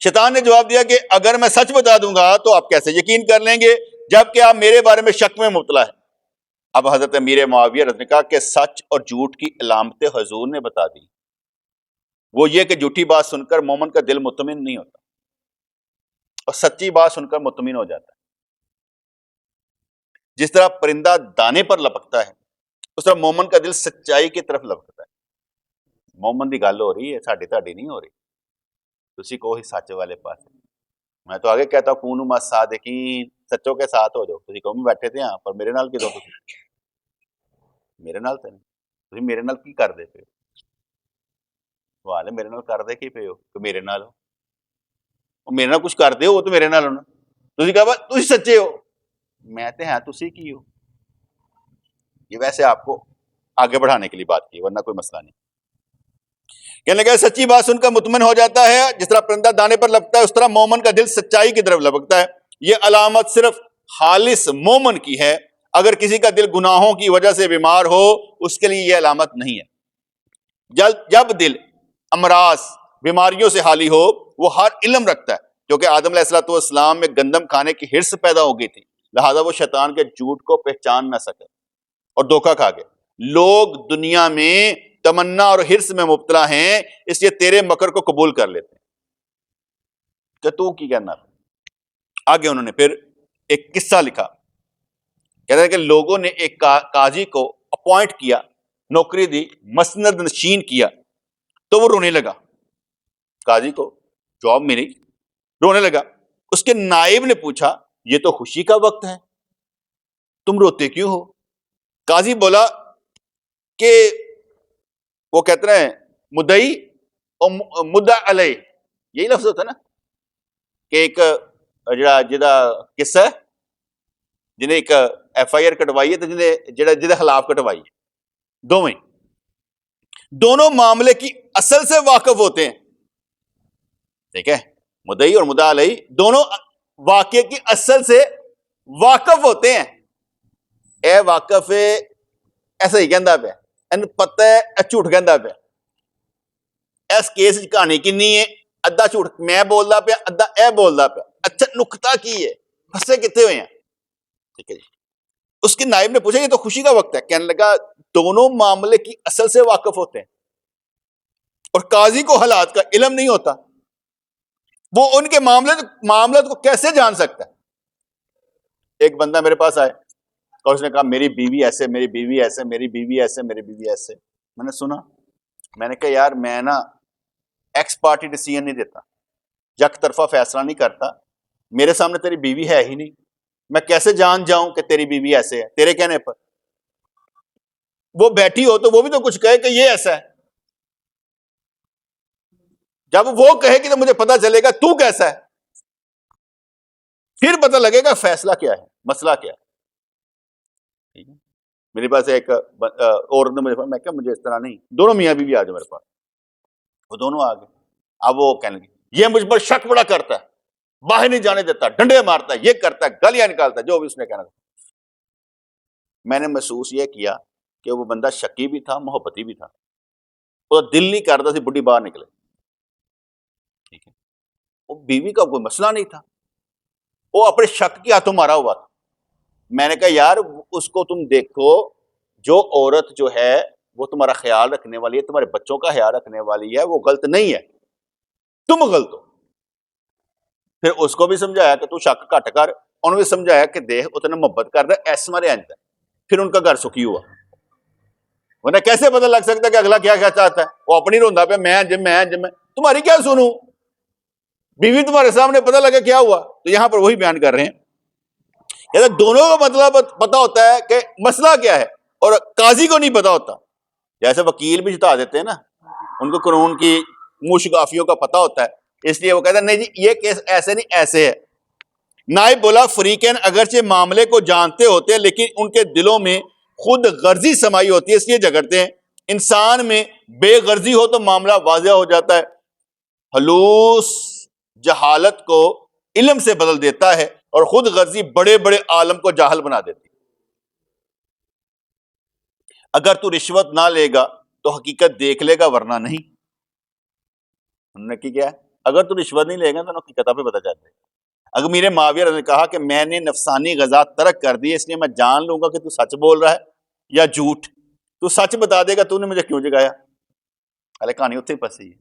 شیطان نے جواب دیا کہ اگر میں سچ بتا دوں گا تو آپ کیسے یقین کر لیں گے جبکہ آپ میرے بارے میں شک میں مبتلا ہے. اب حضرت امیر معاویہ رضی اللہ عنہ نے کہا کہ سچ اور جھوٹ کی علامتیں حضور نے بتا دی. وہ یہ کہ جھوٹی بات سن کر مومن کا دل مطمئن نہیں ہوتا. اور سچی بات سن کر مطمئن ہو جاتا ہے. جس طرح پرندہ دانے پر لپکتا ہے اس طرح مومن کا دل سچائی کی طرف لپکتا ہے. مومن دی گل ہو رہی ہے, ساڈی تہاڈی نہیں ہو رہی. تسی کہو ہی سچ والے پاس. میں تو آگے کہتا ہوں کونوا مع الصادقین, سچوں کے ساتھ ہو جاؤ. تسی کہو میں بیٹھے تھے ہاں پر میرے نال کدوں تسی میرے نال تے نہیں, تسی میرے نال کی کردے پے ہو؟ سوال ہے میرے نال کردے کی پے ہو کہ میرے نال ہو؟ میرے نال کچھ کردے ہو تو میرے نال ہونا. تسی کہا تسی سچے ہو, میں تے ہاں تسی کی ہو. یہ ویسے آپ کو آگے بڑھانے کے لیے بات کی, ورنہ کوئی مسئلہ نہیں. کہنے لگا سچی بات سن کر مطمئن ہو جاتا ہے, جس طرح پرندہ دانے پر لپکتا ہے اس طرح مومن کا دل سچائی کی طرف لپکتا ہے. یہ علامت صرف خالص مومن کی ہے. اگر کسی کا دل گناہوں کی وجہ سے بیمار ہو اس کے لیے یہ علامت نہیں ہے. جب دل امراض بیماریوں سے خالی ہو وہ ہر علم رکھتا ہے, کیونکہ آدم علیہ السلام میں گندم کھانے کی حرص پیدا ہو گئی تھی, لہذا وہ شیطان کے جھوٹ کو پہچان نہ سکے اور دھوکہ کھا گئے. لوگ دنیا میں تمنا اور حرص میں مبتلا ہیں, اس لیے تیرے مکر کو قبول کر لیتے ہیں کہ تو کی کہنا. آگے انہوں نے پھر ایک قصہ لکھا, کہتے ہیں کہ لوگوں نے ایک قاضی کو اپوائنٹ کیا, نوکری دی, مسند نشین کیا, تو وہ رونے لگا. قاضی کو جاب ملی, رونے لگا. اس کے نائب نے پوچھا یہ تو خوشی کا وقت ہے, تم روتے کیوں ہو؟ قاضی بولا کہ وہ کہتے ہیں مدعی اور مدعا علیہ, یہی لفظ ہوتا ہے نا کہ ایک جہاں قصہ ہے جنہیں ایک ایف آئی آر کٹوائی ہے تو جہاں خلاف کٹوائی ہے, دونوں معاملے کی اصل سے واقف ہوتے ہیں. ٹھیک ہے, مدعی اور مدعا علیہ دونوں واقعے کی اصل سے واقف ہوتے ہیں. اے واقف ہے ایسا ہی کہندا پیا, ان پتہ ہے اے جھوٹ کہندا پیا. اس کیس وچ کہانی کنی ہے, ادھا جھوٹ میں بولدا پیا, ادھا اے بولدا پیا. اچھا نقطہ کی ہے, پھنسے کتے ہوئے ہیں؟ ٹھیک ہے جی. اس کے نائب نے پوچھا یہ تو خوشی کا وقت ہے. کہنے لگا دونوں معاملے کی اصل سے واقف ہوتے ہیں, اور قاضی کو حالات کا علم نہیں ہوتا, وہ ان کے معاملات کو کیسے جان سکتا ہے؟ ایک بندہ میرے پاس آئے اور اس نے کہا میری بیوی ایسے, میری بیوی ایسے, میری بیوی ایسے, میری بیوی ایسے. میں نے سنا, میں نے کہا یار میں نا ایکس پارٹی ڈیسیژن نہیں دیتا, یک طرفہ فیصلہ نہیں کرتا. میرے سامنے تیری بیوی ہے ہی نہیں, میں کیسے جان جاؤں کہ تیری بیوی ایسے ہے تیرے کہنے پر؟ وہ بیٹھی ہو تو وہ بھی تو کچھ کہے کہ یہ ایسا ہے. جب وہ کہے گی تو مجھے پتا چلے گا تو کیسا ہے, پھر پتہ لگے گا فیصلہ کیا ہے, مسئلہ کیا ہے. میرے پاس ایک عورت نے مجھے, میں کہا مجھے اس طرح نہیں, دونوں میاں بیوی آ جائے میرے پاس. وہ دونوں آ گئے. اب وہ کہنے لگے یہ مجھ پر شک بڑا کرتا ہے, باہر نہیں جانے دیتا, ڈنڈے مارتا ہے, یہ کرتا ہے, گالیاں نکالتا ہے, جو بھی اس نے کہنا. میں نے محسوس یہ کیا کہ وہ بندہ شکی بھی تھا, محبتی بھی تھا. وہ دل نہیں کرتا سی بڈھی باہر نکلے. ٹھیک ہے, وہ بیوی کا کوئی مسئلہ نہیں تھا, وہ اپنے شک کے ہاتھوں مارا ہوا تھا. میں نے کہا یار اس کو تم دیکھو, جو عورت جو ہے وہ تمہارا خیال رکھنے والی ہے, تمہارے بچوں کا خیال رکھنے والی ہے, وہ غلط نہیں ہے, تم غلط ہو. پھر اس کو بھی سمجھایا کہ تو شک گھٹ کر, انہوں نے بھی سمجھایا کہ دیکھ اتنا محبت کر رہا ہے, ایس مارے آنجتا ہے. پھر ان کا گھر سکھی ہوا. ورنہ کیسے پتہ لگ سکتا کہ اگلا کیا چاہتا ہے؟ وہ اپنی روندا پہ میں تمہاری کیا سنوں, بیوی تمہارے سامنے پتہ لگا کیا ہوا. تو یہاں پر وہی بیان کر رہے ہیں, دونوں کو مطلب پتا ہوتا ہے کہ مسئلہ کیا ہے, اور قاضی کو نہیں پتا ہوتا. جیسے وکیل بھی جتا دیتے ہیں نا, ان کو قانون کی موشگافیوں کا پتا ہوتا ہے, اس لیے وہ کہتا ہے نہیں جی یہ کیس ایسے نہیں ایسے ہے. نائب بولا فریقین اگرچہ معاملے کو جانتے ہوتے ہیں لیکن ان کے دلوں میں خود غرضی سمائی ہوتی ہے, اس لیے جھگڑتے ہیں. انسان میں بے غرضی ہو تو معاملہ واضح ہو جاتا ہے. خلوص جہالت کو علم سے بدل دیتا ہے, اور خود غرضی بڑے بڑے عالم کو جاہل بنا دیتی. اگر تو رشوت نہ لے گا تو حقیقت دیکھ لے گا, ورنہ نہیں. انہوں نے کیا ہے, اگر تو رشوت نہیں لے گا تو حقیقت آپ پہ پتہ چل جائے گا. اگر میرے معاویہ نے کہا کہ میں نے نفسانی غذا ترک کر دی, اس لیے میں جان لوں گا کہ تو سچ بول رہا ہے یا جھوٹ. تو سچ بتا دے گا تو نے مجھے کیوں جگایا. کہانی اتنے ہی پھنسی ہے,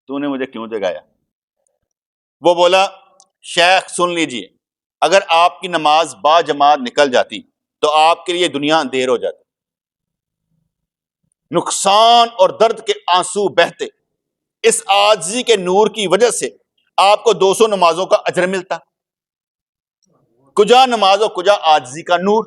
تو نے مجھے کیوں جگایا. وہ بولا شیخ سن لیجئے، اگر آپ کی نماز با جماعت نکل جاتی تو آپ کے لیے دنیا اندھیر ہو جاتی، نقصان اور درد کے آنسو بہتے، اس عاجزی کے نور کی وجہ سے آپ کو 200 نمازوں کا اجر ملتا، کجا نماز اور کجا عاجزی کا نور۔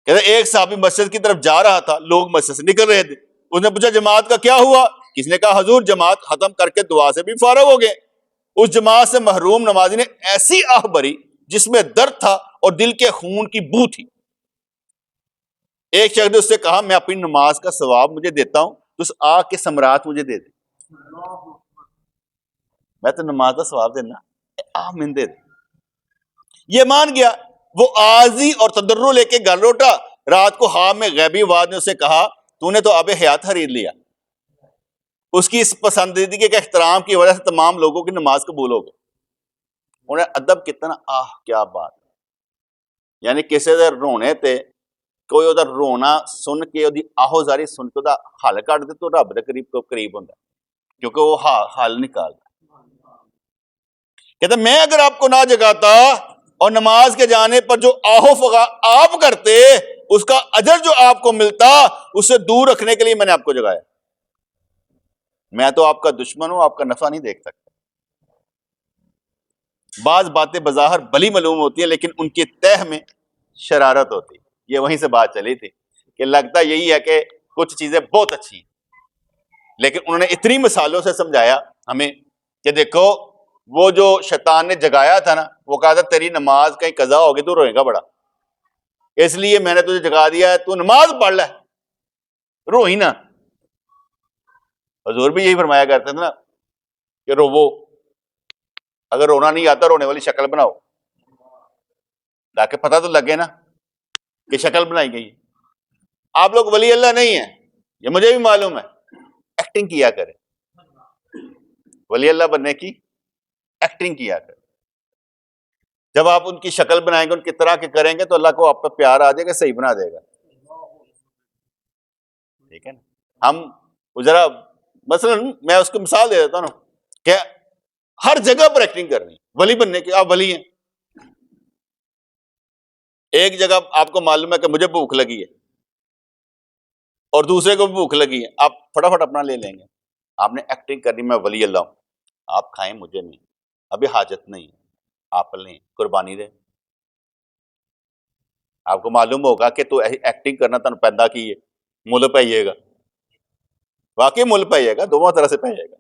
کہتے ایک صحابی مسجد کی طرف جا رہا تھا، لوگ مسجد سے نکل رہے تھے، اس نے پوچھا جماعت کا کیا ہوا؟ کسی نے کہا حضور جماعت ختم کر کے دعا سے بھی فارغ ہو گئے۔ اس جماعت سے محروم نمازی نے ایسی آہ بھری جس میں درد تھا اور دل کے خون کی بو تھی۔ ایک شخص نے اس سے کہا میں اپنی نماز کا ثواب مجھے دیتا ہوں تو اس آہ کے ثمرات مجھے دے دے۔ میں تو نماز کا ثواب دینا، آہ من دے دے۔ یہ مان گیا، وہ عاجزی اور تضرع لے کے گھر لوٹا۔ رات کو خواب میں غیبی آواز نے اسے کہا تو نے تو آب حیات خرید لیا۔ اس کی اس پسندیدگی کے احترام کی وجہ سے تمام لوگوں کی نماز قبول ہو گئی۔ انہیں ادب کتنا، کیا بات، یعنی کسی دے رونے تے کوئی ادھر رونا سن کے ادھی آہو زاری سن کے حل کٹ دے تو رب دے قریب ہوندا، کیونکہ وہ حل نکالتا۔ کہتا میں اگر آپ کو نہ جگاتا اور نماز کے جانے پر جو آہو فغا آپ کرتے، اس کا اجر جو آپ کو ملتا، اس سے دور رکھنے کے لیے میں نے آپ کو جگایا۔ میں تو آپ کا دشمن ہوں، آپ کا نفع نہیں دیکھ سکتا۔ بعض باتیں بظاہر بھلی معلوم ہوتی ہیں لیکن ان کی تہ میں شرارت ہوتی ہے۔ یہ وہیں سے بات چلی تھی کہ لگتا یہی ہے کہ کچھ چیزیں بہت اچھی ہیں، لیکن انہوں نے اتنی مثالوں سے سمجھایا ہمیں کہ دیکھو وہ جو شیطان نے جگایا تھا نا، وہ کہا تھا تیری نماز کہیں قضا ہوگی تو روئے گا بڑا، اس لیے میں نے تجھے جگا دیا ہے، تو نماز پڑھ لے، رو ہی نا۔ حضور بھی یہی فرمایا کرتے تھے نا کہ روو، اگر رونا نہیں آتا رونے والی شکل بناؤ تاکہ پتہ تو لگے نا کہ شکل بنائی گئی۔ آپ لوگ ولی اللہ نہیں ہیں، یہ مجھے بھی معلوم ہے، ایکٹنگ کیا کریں، ولی اللہ بننے کی ایکٹنگ کیا کریں۔ جب آپ ان کی شکل بنائیں گے، ان کی طرح کے کریں گے تو اللہ کو آپ پہ پیار آ جائے گا، صحیح بنا دے گا، ٹھیک ہے نا۔ ہم ذرا مثلا میں اس کو مثال دے دیتا ہوں کہ ہر جگہ پر ایکٹنگ کرنی، ولی بننے کی، آپ ولی ہیں، ایک جگہ آپ کو معلوم ہے کہ مجھے بھوک لگی ہے اور دوسرے کو بھوک لگی ہے، آپ فٹافٹ اپنا لے لیں گے، آپ نے ایکٹنگ کرنی میں ولی اللہ ہوں، آپ کھائیں مجھے نہیں، ابھی حاجت نہیں، آپ لیں، قربانی دیں۔ آپ کو معلوم ہوگا کہ تو ایکٹنگ کرنا تن پیدا کی ہے، مل پائیے گا، واقعی مل پائیے گا، دونوں طرح سے پائیے گا۔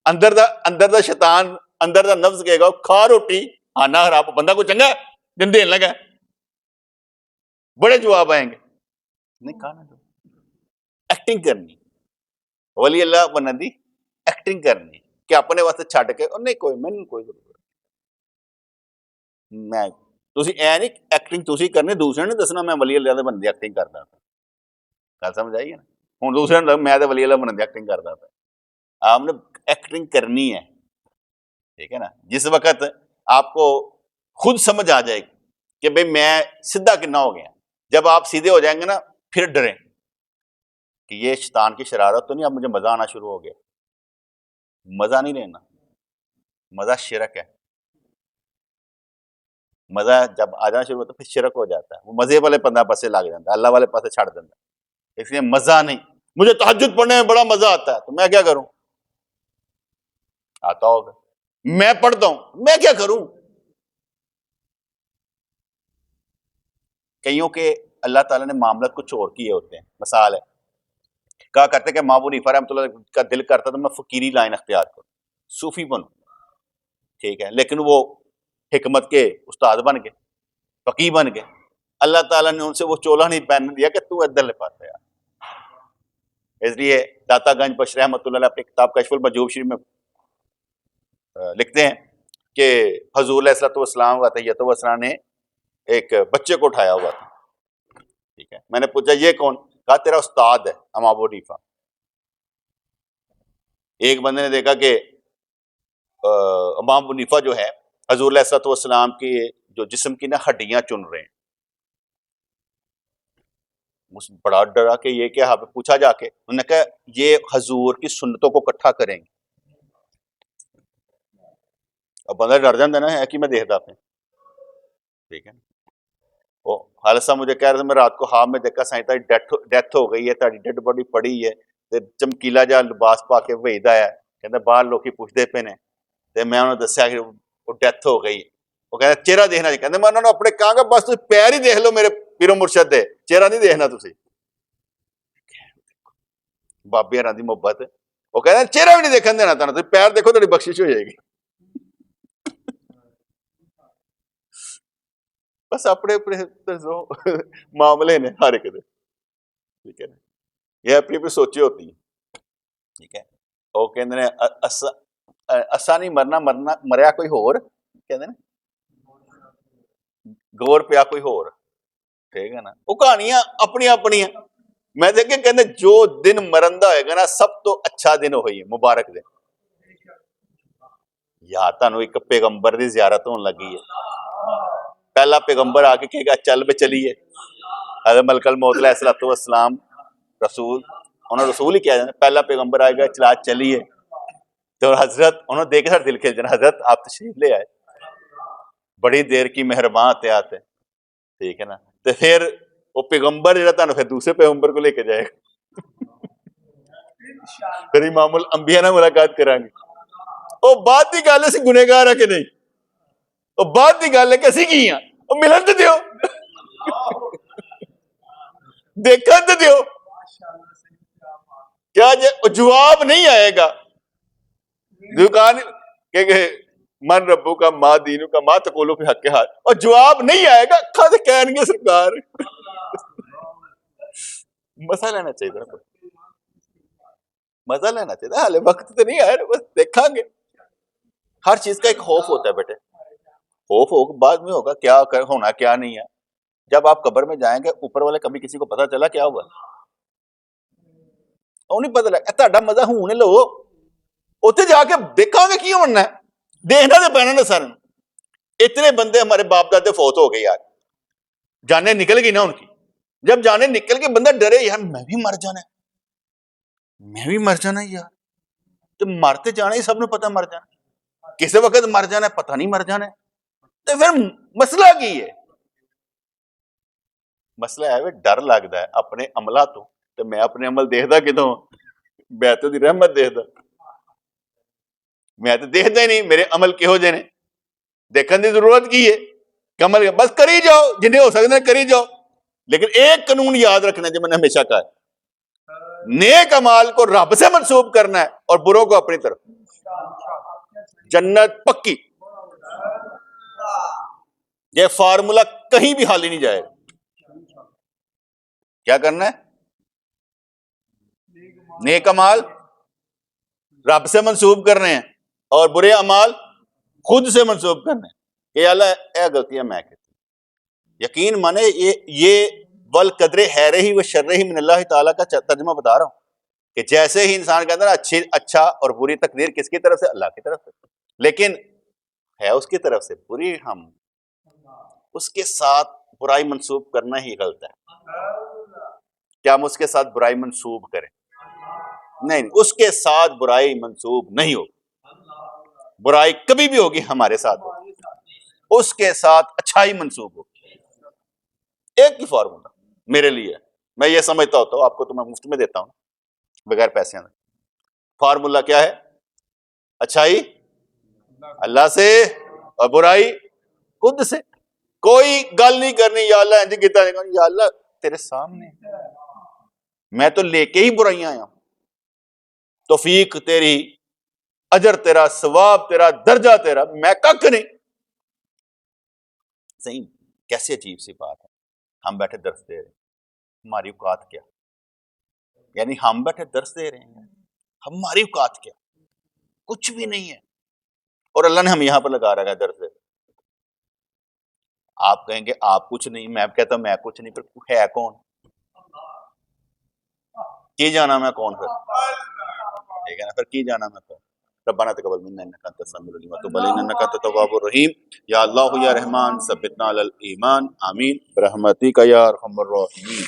اندر دا شیطان، اندر دا نفس کہے گا کھا روٹی آنا خراب، بندہ کو چنگا جن دین لگا، بڑے جواب آئیں گے، نہیں کھانا دو۔ ایکٹنگ کرنی، ولی اللہ بننے دی ایکٹنگ کرنی کہ اپنے واسطے چھڈ کے اور نہیں کوئی میں کوئی ضرورت میں تسی اے نہیں ایکٹنگ تسی کرنی، دوسرے نے دسنا میں ولی اللہ دے بندے دی ایکٹنگ کردا تھا، گل سمجھ آئی ہے نا۔ ہوں دوسرے نے میں تے ولی اللہ بندے دی ایکٹنگ کردا تھا، آپ نے ایکٹنگ کرنی ہے، ٹھیک ہے نا۔ جس وقت آپ کو خود سمجھ آ جائے گی کہ بھئی میں سیدھا کنا ہو گیا، جب آپ سیدھے ہو جائیں گے نا پھر ڈریں کہ یہ شیطان کی شرارت تو نہیں، اب مجھے مزہ آنا شروع ہو گیا۔ مزہ نہیں لینا، مزہ شرک ہے، مزہ جب آ جانا شروع ہوتا ہے پھر شرک ہو جاتا ہے، وہ مزے والے پندہ پاسے لگ جاتا ہے، اللہ والے پاسے چھڑ دیتا ہے۔ اس لیے مزہ نہیں، مجھے تہجد پڑھنے میں بڑا مزہ آتا ہے تو میں کیا کروں؟ آتا ہوگا، میں پڑھتا ہوں میں کیا کروں؟ کئیوں کے اللہ تعالیٰ نے معاملات کچھ اور کیے ہوتے ہیں۔ مثال ہے، کہا کرتے کہ امام ابو حنیفہ رحمۃ اللہ کا دل کرتا تو میں فقیری لائن اختیار کروں، صوفی بنوں، ٹھیک ہے، لیکن وہ حکمت کے استاد بن گئے، فقیہ بن گئے، اللہ تعالیٰ نے ان سے وہ چولا نہیں پہن دیا کہ تو ادھر لے پاتا ہے۔ اس لیے داتا گنج بخش رحمۃ اللہ علیہ اپنی کتاب کشف المحجوب شریف میں لکھتے ہیں کہ حضور علیہ الصلوۃ والسلام و تحیۃ والسلام نے ایک بچے کو اٹھایا ہوا تھا، ٹھیک ہے، میں نے پوچھا یہ کون؟ کہا تیرا استاد ہے امام ابو حنیفہ۔ ایک بندے نے دیکھا کہ امام ابو حنیفہ جو ہے حضور علیہ الصلوۃ والسلام کی جو جسم کی نا ہڈیاں چن رہے ہیں، بڑا ڈرا کہ یہ کیا، پوچھا جا کے، انہوں نے کہا یہ حضور کی سنتوں کو اکٹھا کریں گے۔ اب بندہ ڈر جاتا ہے نا ہے کہ میں دیکھتا اپنے ٹھیک ہے نا. وہ خالد صاحب مجھے کہہ رہے تھے میں رات کو خواب میں دیکھا سائیں ڈیتھ ہو گئی ہے تاری ڈیڈ باڈی پڑی ہے تے چمکیلا جا لباس پا کے وہیدا ہے کہندا باہر لوکی پوچھتے پے نے تے میں انہوں نے دسیا کہ وہ ڈیتھ ہو گئی. وہ کہندا چہرہ دیکھنا جی کہندا میں انہوں نے اپنے کہاں گا بس تسی پیر ہی دیکھ لو میرے پیرو مرشد دے چہرہ نہیں دیکھنا تسی. بابے ہراں دی محبت وہ کہندا چہرہ بھی نہیں دیکھن دینا تانوں تسی پیر دیکھو تہاڈی بخشش ہو جائے گی. بس اپنے اپنے معاملے نے ہر ایک دے ٹھیک ہے نا. یہ اپنی اپنی سوچی ہوتی ہیں ٹھیک ہے. وہ کہندے نے اسا نہیں مرنا مرنا مریا کوئی ہور کہندے نا گور پیا کوئی ہور ٹھیک ہے نا. وہ کہانیاں اپنی اپنی ہیں. میں دیکھے کہندے جو دن مرندہ ہوئے گا نا سب تو اچھا دن ہوئی ہے مبارک دن. یا تانوں ایک پیغمبر دی زیارت ہون لگی ہے. پہلا پیغمبر آ کے کہے گا چل بے چلیے. حضرت ملک الموت علیہ الصلوۃ والسلام رسول انہوں رسول ہی کیا جانا. پہلا پیغمبر آئے گا چلا چلیے تو حضرت انہوں نے دیکھ کر دل کھل جانا حضرت آپ تشریف لے آئے بڑی دیر کی مہربان احتیاط ہے ٹھیک ہے نا. تو پھر وہ پیغمبر جڑا تانوں پھر دوسرے پیغمبر کو لے کے جائے گا. پھر امام الانبیاء نال ملاقات کریں گے. وہ بات کی گل ہے گنہگار ہے کہ نہیں. وہ بات کی گل ہے کہ اسی کی ہاں. وہ ملن تو دیو دیکھا تو دیو کیا جواب نہیں آئے گا. دکان کہ من ربو کا ماں دینو کا ماں تقولو فی حق کے ہاتھ اور جواب نہیں آئے گا کھا کہن گے سرکار. مزہ لینا چاہیے نا مزہ لینا چاہیے. حالے وقت تو نہیں آیا بس دیکھا گے. ہر چیز کا ایک خوف ہوتا ہے بیٹے. خوف ہوگا بعد میں ہوگا کیا ہونا کیا نہیں ہے. جب آپ قبر میں جائیں گے اوپر والے کبھی کسی کو پتا چلا کیا ہوا وہ نہیں پتا لگا تہاڈا مزہ ہونے لو اتنے جا کے دیکھا گے کی ہونا ہے. دیکھنا تو پینا نا سارے. اتنے بندے ہمارے باپ دادے فوت ہو گئے یار جانے نکل گئی نا ان کی. جب جانے نکل کے بندہ ڈرے یار میں بھی مر جانا یار. تو مرتے جانا ہی سب نے پتا مر جانا. کسی وقت مر جانا پتہ نہیں مر جانا. تو پھر مسئلہ کی ہے. مسئلہ ہے ڈر لگتا ہے اپنے عملہ تو میں اپنے عمل دیکھتا کتوں میں تو دی رحمت دیکھتا. میں تو دیکھتا ہی نہیں میرے عمل کہو جے نے. دیکھنے کی ضرورت کی ہے کہ عمل بس کری جاؤ جنہیں ہو سکتے ہیں کری جاؤ. لیکن ایک قانون یاد رکھنا جو میں نے ہمیشہ کہا ہے نیک اعمال کو رب سے منسوب کرنا ہے اور بروں کو اپنی طرف. جنت پکی. یہ فارمولا کہیں بھی حال ہی نہیں جائے گا. کیا کرنا ہے نیک اعمال رب سے منسوب کرنے ہیں اور برے اعمال خود سے منسوب کرنے ہیں. کہ اللہ اے غلطیاں میں کہتی یقین مانے یہ والقدر خیرہ ہی و شرہ ہی من اللہ تعالیٰ کا ترجمہ بتا رہا ہوں کہ جیسے ہی انسان کہتا ہے نا اچھا اور بری تقدیر کس کی طرف سے اللہ کی طرف سے لیکن ہے اس کی طرف سے بری ہم اس کے ساتھ برائی منسوب کرنا ہی غلط ہے. کیا ہم اس کے ساتھ برائی منسوب کریں؟ نہیں اس کے ساتھ برائی منسوب نہیں ہوگی. برائی کبھی بھی ہوگی ہمارے ساتھ ہوگی. اس کے ساتھ اچھائی منسوب ہوگی. ایک ہی فارمولا میرے لیے میں یہ سمجھتا ہوتا ہوں آپ کو تو میں مفت میں دیتا ہوں بغیر پیسے. فارمولا کیا ہے؟ اچھائی اللہ سے اور برائی خود سے. کوئی گل نہیں کرنی یا اللہ انج کیتا نہیں یا اللہ تیرے سامنے میں تو لے کے ہی برائیاں آیا ہوں. توفیق تیری اجر تیرا ثواب تیرا درجہ تیرا میں کک نہیں. صحیح کیسے عجیب سی بات ہے. ہم بیٹھے درس دے رہے ہیں ہماری اوقات کیا یعنی ہم بیٹھے درس دے رہے ہیں ہماری اوقات کیا کچھ بھی نہیں ہے اور اللہ نے ہم یہاں پر لگا رکھا ہے درس دے. آپ کہیں گے آپ کچھ نہیں میں کہتا ہوں میں کچھ نہیں پھر ہے کون کی جانا میں کون پھر ٹھیک ہے نا پھر کی جانا میں کون. ربنا تقبل منا انك انت السميع العليم وتب علينا انك انت التواب الرحيم. یا اللہ یا رحمان ثبتنا علی الایمان آمین برحمتک یا ارحم الراحمین.